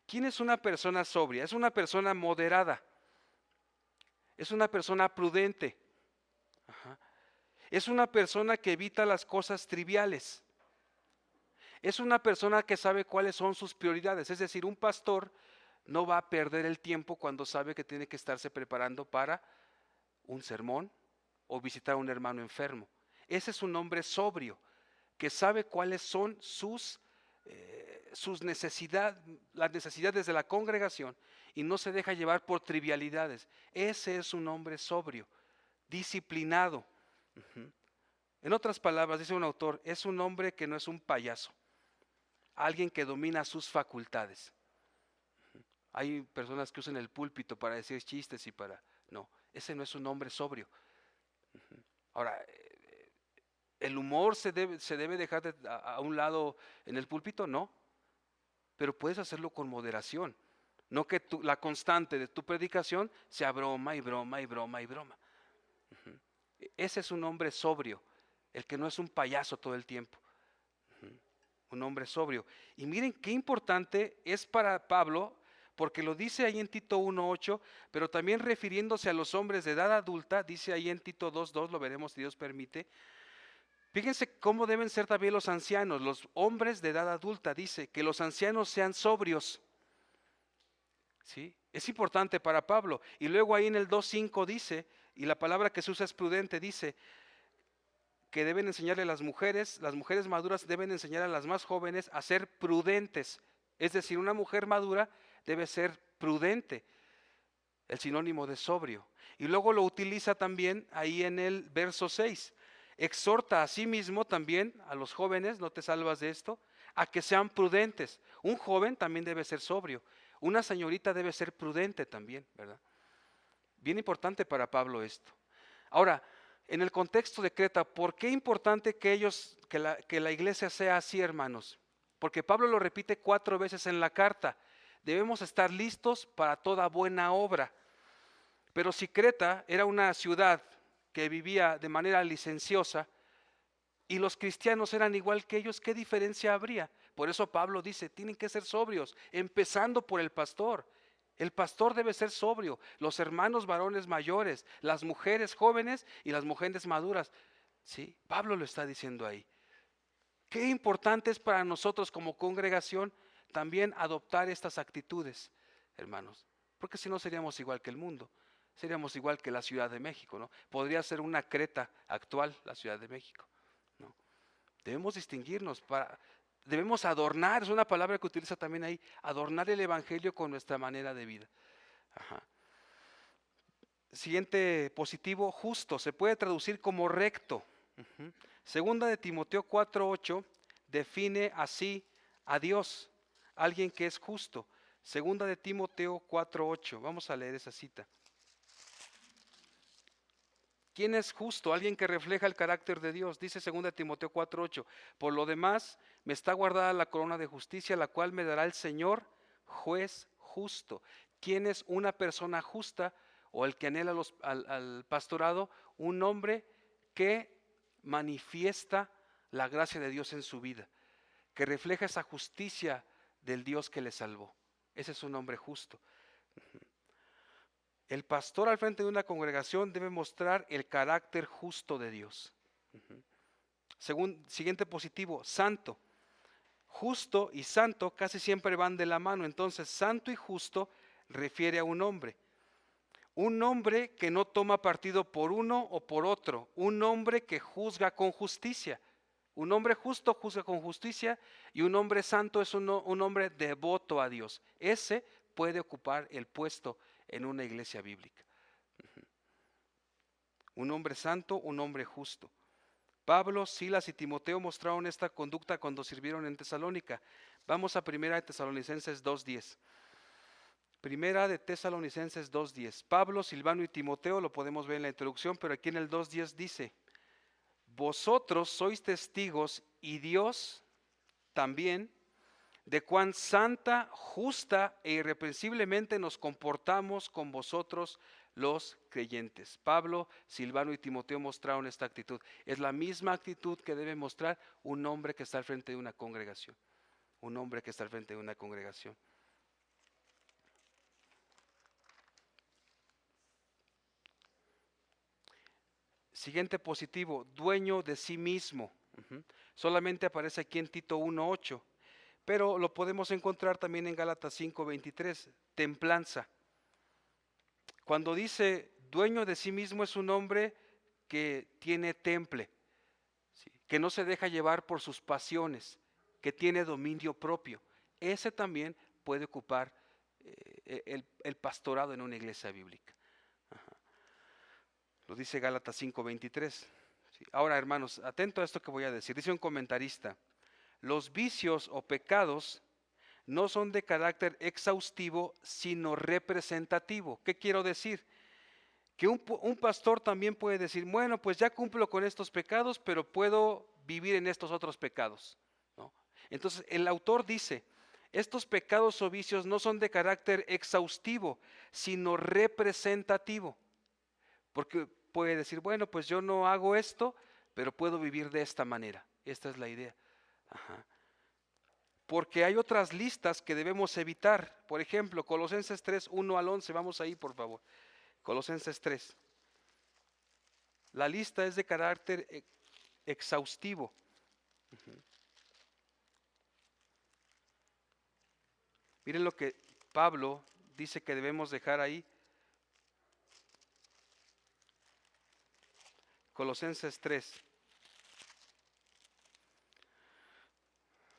¿Quién es una persona sobria? Es una persona moderada, es una persona prudente, es una persona que evita las cosas triviales, es una persona que sabe cuáles son sus prioridades. Es decir, un pastor no va a perder el tiempo cuando sabe que tiene que estarse preparando para un sermón o visitar a un hermano enfermo. Ese es un hombre sobrio, que sabe cuáles son sus necesidades, las necesidades de la congregación, y no se deja llevar por trivialidades. Ese es un hombre sobrio, disciplinado. En otras palabras, dice un autor, es un hombre que no es un payaso, alguien que domina sus facultades. Hay personas que usan el púlpito para decir chistes y para... No, ese no es un hombre sobrio. Ahora, ¿el humor se debe dejar a un lado en el púlpito? No, pero puedes hacerlo con moderación. No que la constante de tu predicación sea broma y broma y broma y broma. Ese es un hombre sobrio, el que no es un payaso todo el tiempo. Un hombre sobrio. Y miren qué importante es para Pablo, porque lo dice ahí en Tito 1:8, pero también refiriéndose a los hombres de edad adulta, dice ahí en Tito 2:2, lo veremos si Dios permite. Fíjense cómo deben ser también los ancianos, los hombres de edad adulta, dice que los ancianos sean sobrios. ¿Sí? Es importante para Pablo. Y luego ahí en el 2:5 dice, y la palabra que se usa es prudente, dice que deben enseñarle a las mujeres maduras deben enseñar a las más jóvenes a ser prudentes. Es decir, una mujer madura debe ser prudente, el sinónimo de sobrio. Y luego lo utiliza también ahí en el verso 6. Exhorta a sí mismo también a los jóvenes, no te salvas de esto, a que sean prudentes. Un joven también debe ser sobrio. Una señorita debe ser prudente también, ¿verdad? Bien importante para Pablo esto. Ahora, en el contexto de Creta, ¿por qué es importante que la iglesia sea así, hermanos? Porque Pablo lo repite 4 veces en la carta. Debemos estar listos para toda buena obra. Pero si Creta era una ciudad que vivía de manera licenciosa y los cristianos eran igual que ellos, ¿qué diferencia habría? Por eso Pablo dice, tienen que ser sobrios, empezando por el pastor. El pastor debe ser sobrio, los hermanos varones mayores, las mujeres jóvenes y las mujeres maduras. ¿Sí? Pablo lo está diciendo ahí. Qué importante es para nosotros como congregación también adoptar estas actitudes, hermanos, porque si no seríamos igual que el mundo, seríamos igual que la Ciudad de México, ¿no? Podría ser una Creta actual, la Ciudad de México, ¿no? Debemos distinguirnos, debemos adornar, es una palabra que utiliza también ahí, adornar el evangelio con nuestra manera de vida. Ajá. Siguiente positivo, justo, se puede traducir como recto. Segunda de Timoteo 4:8 define así a Dios, alguien que es justo. Segunda de Timoteo 4:8, vamos a leer esa cita. ¿Quién es justo? Alguien que refleja el carácter de Dios. Dice 2 Timoteo 4:8. Por lo demás, me está guardada la corona de justicia, la cual me dará el Señor, juez justo. ¿Quién es una persona justa o el que anhela al pastorado? Un hombre que manifiesta la gracia de Dios en su vida, que refleja esa justicia del Dios que le salvó. Ese es un hombre justo. El pastor al frente de una congregación debe mostrar el carácter justo de Dios. Siguiente positivo, santo. Justo y santo casi siempre van de la mano. Entonces, santo y justo refiere a un hombre. Un hombre que no toma partido por uno o por otro. Un hombre que juzga con justicia. Un hombre justo juzga con justicia y un hombre santo es un hombre devoto a Dios. Ese puede ocupar el puesto en una iglesia bíblica. Un hombre santo, un hombre justo. Pablo, Silas y Timoteo mostraron esta conducta cuando sirvieron en Tesalónica. Vamos a 1 de Tesalonicenses 2:10. 1 de Tesalonicenses 2:10. Pablo, Silvano y Timoteo, lo podemos ver en la introducción, pero aquí en el 2:10 dice: vosotros sois testigos y Dios también de cuán santa, justa e irreprensiblemente nos comportamos con vosotros los creyentes. Pablo, Silvano y Timoteo mostraron esta actitud. Es la misma actitud que debe mostrar un hombre que está al frente de una congregación. Un hombre que está al frente de una congregación. Siguiente positivo, dueño de sí mismo. Solamente aparece aquí en Tito 1:8. Pero lo podemos encontrar también en Gálatas 5:23, templanza. Cuando dice dueño de sí mismo es un hombre que tiene temple, ¿sí? Que no se deja llevar por sus pasiones, que tiene dominio propio. Ese también puede ocupar el pastorado en una iglesia bíblica. Ajá. Lo dice Gálatas 5:23. ¿Sí? Ahora, hermanos, atento a esto que voy a decir. Dice un comentarista: los vicios o pecados no son de carácter exhaustivo, sino representativo. ¿Qué quiero decir? Que un pastor también puede decir, bueno, pues ya cumplo con estos pecados, pero puedo vivir en estos otros pecados, ¿no? Entonces, el autor dice, estos pecados o vicios no son de carácter exhaustivo, sino representativo. Porque puede decir, bueno, pues yo no hago esto, pero puedo vivir de esta manera. Esta es la idea. Ajá. Porque hay otras listas que debemos evitar. Por ejemplo, Colosenses 3, 1 al 11. Vamos ahí, por favor. Colosenses 3. La lista es de carácter exhaustivo. Miren lo que Pablo dice que debemos dejar ahí. Colosenses 3.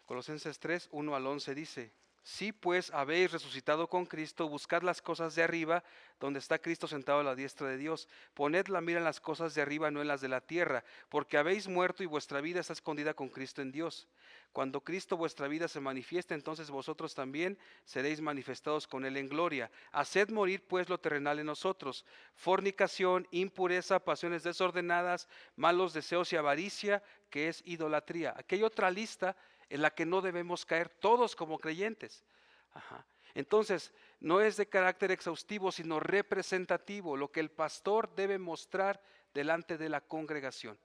Colosenses 3, 1 al 11 dice, si pues habéis resucitado con Cristo, buscad las cosas de arriba, donde está Cristo sentado a la diestra de Dios. Poned la mira en las cosas de arriba, no en las de la tierra, porque habéis muerto y vuestra vida está escondida con Cristo en Dios. Cuando Cristo vuestra vida se manifieste, entonces vosotros también seréis manifestados con Él en gloria. Haced morir pues lo terrenal en nosotros, fornicación, impureza, pasiones desordenadas, malos deseos y avaricia, que es idolatría. Aquí hay otra lista en la que no debemos caer todos como creyentes. Ajá. Entonces, no es de carácter exhaustivo, sino representativo, lo que el pastor debe mostrar delante de la congregación.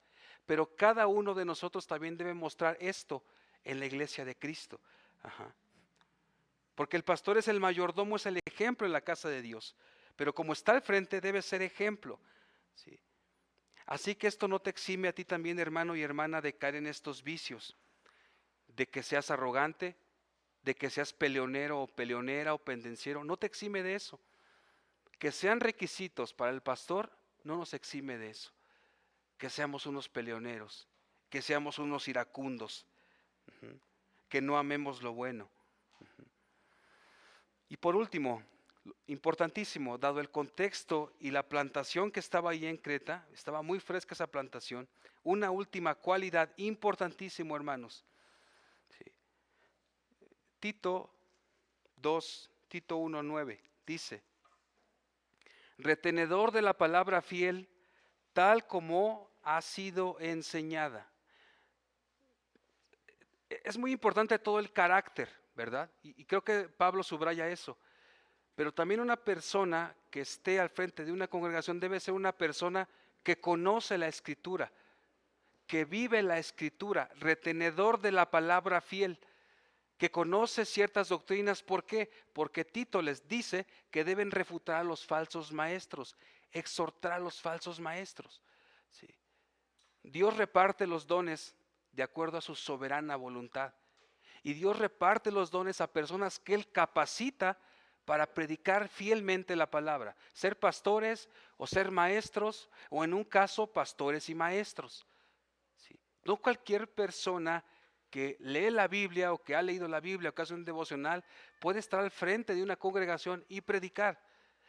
Pero cada uno de nosotros también debe mostrar esto en la iglesia de Cristo. Ajá. Porque el pastor es el mayordomo, es el ejemplo en la casa de Dios. Pero como está al frente, debe ser ejemplo. ¿Sí? Así que esto no te exime a ti también, hermano y hermana, de caer en estos vicios. De que seas arrogante, de que seas peleonero o peleonera o pendenciero, no te exime de eso. Que sean requisitos para el pastor, no nos exime de eso. Que seamos unos peleoneros, que seamos unos iracundos, que no amemos lo bueno. Y por último, importantísimo, dado el contexto y la plantación que estaba ahí en Creta, estaba muy fresca esa plantación, una última cualidad importantísimo, hermanos. Sí. Tito 2, Tito 1:9 dice, retenedor de la palabra fiel, tal como ha sido enseñada. Es muy importante todo el carácter, ¿verdad? Y creo que Pablo subraya eso. Pero también una persona que esté al frente de una congregación debe ser una persona que conoce la Escritura, que vive la Escritura, retenedor de la palabra fiel, que conoce ciertas doctrinas. ¿Por qué? Porque Tito les dice que deben refutar a los falsos maestros, exhortar a los falsos maestros. ¿Sí? Dios reparte los dones de acuerdo a su soberana voluntad. Y Dios reparte los dones a personas que Él capacita para predicar fielmente la palabra. Ser pastores o ser maestros, o en un caso pastores y maestros. ¿Sí? No cualquier persona que lee la Biblia o que ha leído la Biblia o que hace un devocional puede estar al frente de una congregación y predicar,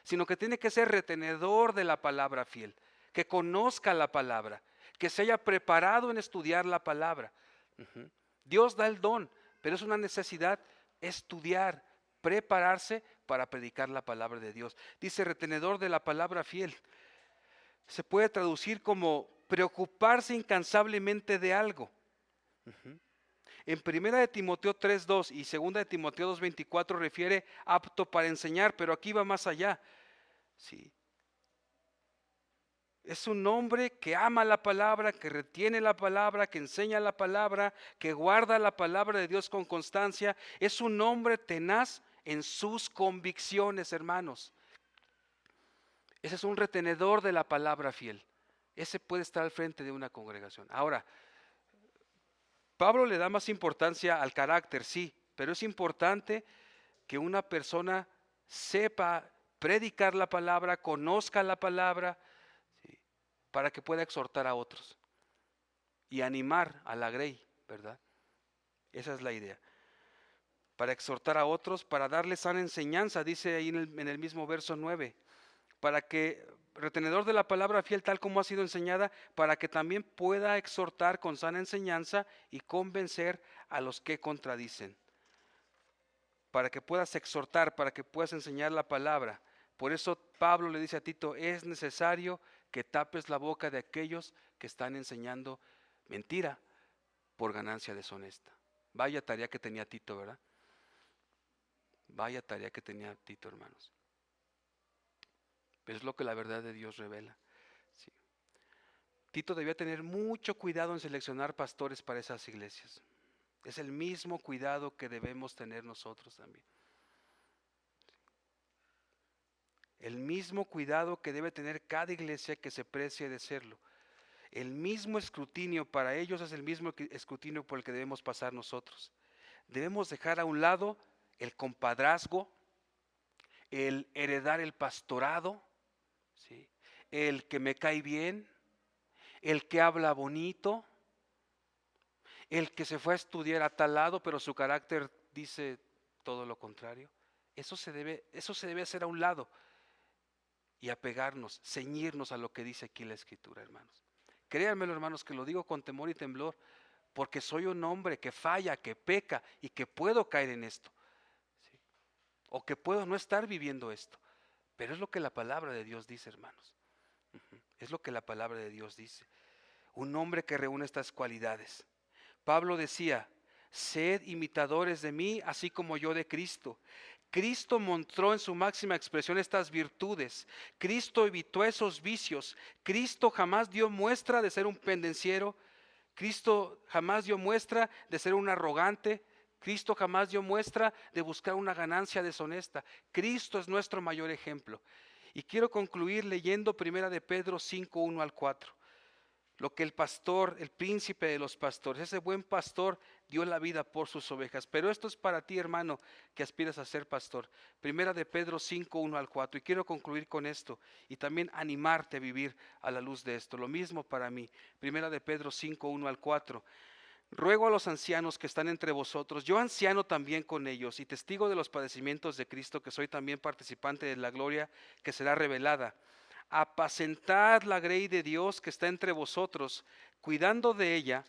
sino que tiene que ser retenedor de la palabra fiel, que conozca la palabra, que se haya preparado en estudiar la palabra. Dios da el don, pero es una necesidad estudiar, prepararse para predicar la palabra de Dios. Dice retenedor de la palabra fiel. Se puede traducir como preocuparse incansablemente de algo. En 1 de Timoteo 3:2 y 2 de Timoteo 2:24 refiere apto para enseñar, pero aquí va más allá. Sí. Es un hombre que ama la palabra, que retiene la palabra, que enseña la palabra, que guarda la palabra de Dios con constancia. Es un hombre tenaz en sus convicciones, hermanos. Ese es un retenedor de la palabra fiel. Ese puede estar al frente de una congregación. Ahora, Pablo le da más importancia al carácter, sí, pero es importante que una persona sepa predicar la palabra, conozca la palabra, ¿sí? Para que pueda exhortar a otros y animar a la grey, ¿verdad? Esa es la idea. Para exhortar a otros, para darles sana enseñanza, dice ahí en el mismo verso 9, para que, retenedor de la palabra fiel tal como ha sido enseñada, para que también pueda exhortar con sana enseñanza y convencer a los que contradicen. Para que puedas exhortar, para que puedas enseñar la palabra. Por eso Pablo le dice a Tito, es necesario que tapes la boca de aquellos que están enseñando mentira por ganancia deshonesta. Vaya tarea que tenía Tito, ¿verdad? Vaya tarea que tenía Tito, hermanos. Pero es lo que la verdad de Dios revela. Sí. Tito debía tener mucho cuidado en seleccionar pastores para esas iglesias. Es el mismo cuidado que debemos tener nosotros también. El mismo cuidado que debe tener cada iglesia que se precie de serlo. El mismo escrutinio para ellos es el mismo escrutinio por el que debemos pasar nosotros. Debemos dejar a un lado el compadrazgo, el heredar el pastorado, ¿sí? El que me cae bien, el que habla bonito, el que se fue a estudiar a tal lado, pero su carácter dice todo lo contrario. Eso se debe hacer a un lado y apegarnos, ceñirnos a lo que dice aquí la Escritura, hermanos. Créanmelo, hermanos, que lo digo con temor y temblor, porque soy un hombre que falla, que peca y que puedo caer en esto, ¿sí? O que puedo no estar viviendo esto. Pero es lo que la palabra de Dios dice, hermanos. Es lo que la palabra de Dios dice. Un hombre que reúne estas cualidades. Pablo decía, sed imitadores de mí, así como yo de Cristo. Cristo mostró en su máxima expresión estas virtudes. Cristo evitó esos vicios. Cristo jamás dio muestra de ser un pendenciero. Cristo jamás dio muestra de ser un arrogante. Cristo jamás dio muestra de buscar una ganancia deshonesta. Cristo es nuestro mayor ejemplo. Y quiero concluir leyendo 1 de Pedro 5, 1 al 4. Lo que el pastor, el príncipe de los pastores, ese buen pastor dio la vida por sus ovejas. Pero esto es para ti, hermano, que aspiras a ser pastor. 1 de Pedro 5, 1 al 4. Y quiero concluir con esto y también animarte a vivir a la luz de esto. Lo mismo para mí. 1 de Pedro 5, 1 al 4. Ruego a los ancianos que están entre vosotros, yo anciano también con ellos y testigo de los padecimientos de Cristo, que soy también participante de la gloria que será revelada. Apacentad la grey de Dios que está entre vosotros, cuidando de ella,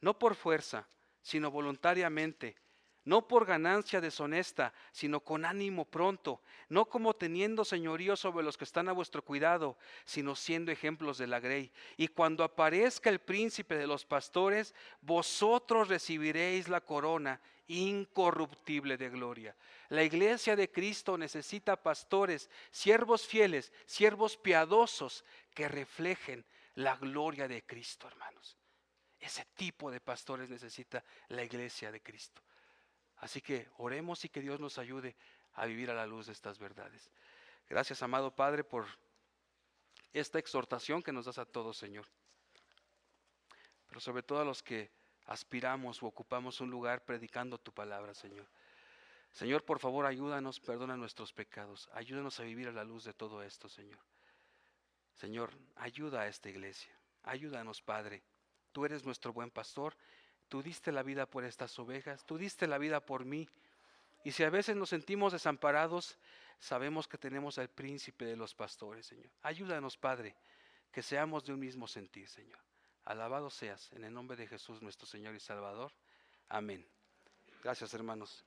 no por fuerza, sino voluntariamente, no por ganancia deshonesta, sino con ánimo pronto, no como teniendo señorío sobre los que están a vuestro cuidado, sino siendo ejemplos de la grey. Y cuando aparezca el príncipe de los pastores, vosotros recibiréis la corona incorruptible de gloria. La iglesia de Cristo necesita pastores, siervos fieles, siervos piadosos que reflejen la gloria de Cristo, hermanos. Ese tipo de pastores necesita la iglesia de Cristo. Así que oremos y que Dios nos ayude a vivir a la luz de estas verdades. Gracias, amado Padre, por esta exhortación que nos das a todos, Señor. Pero sobre todo a los que aspiramos o ocupamos un lugar predicando tu palabra, Señor. Señor, por favor, ayúdanos, perdona nuestros pecados. Ayúdanos a vivir a la luz de todo esto, Señor. Señor, ayuda a esta iglesia. Ayúdanos, Padre. Tú eres nuestro buen pastor. Tú diste la vida por estas ovejas, tú diste la vida por mí. Y si a veces nos sentimos desamparados, sabemos que tenemos al príncipe de los pastores, Señor. Ayúdanos, Padre, que seamos de un mismo sentir, Señor. Alabado seas, en el nombre de Jesús, nuestro Señor y Salvador. Amén. Gracias, hermanos.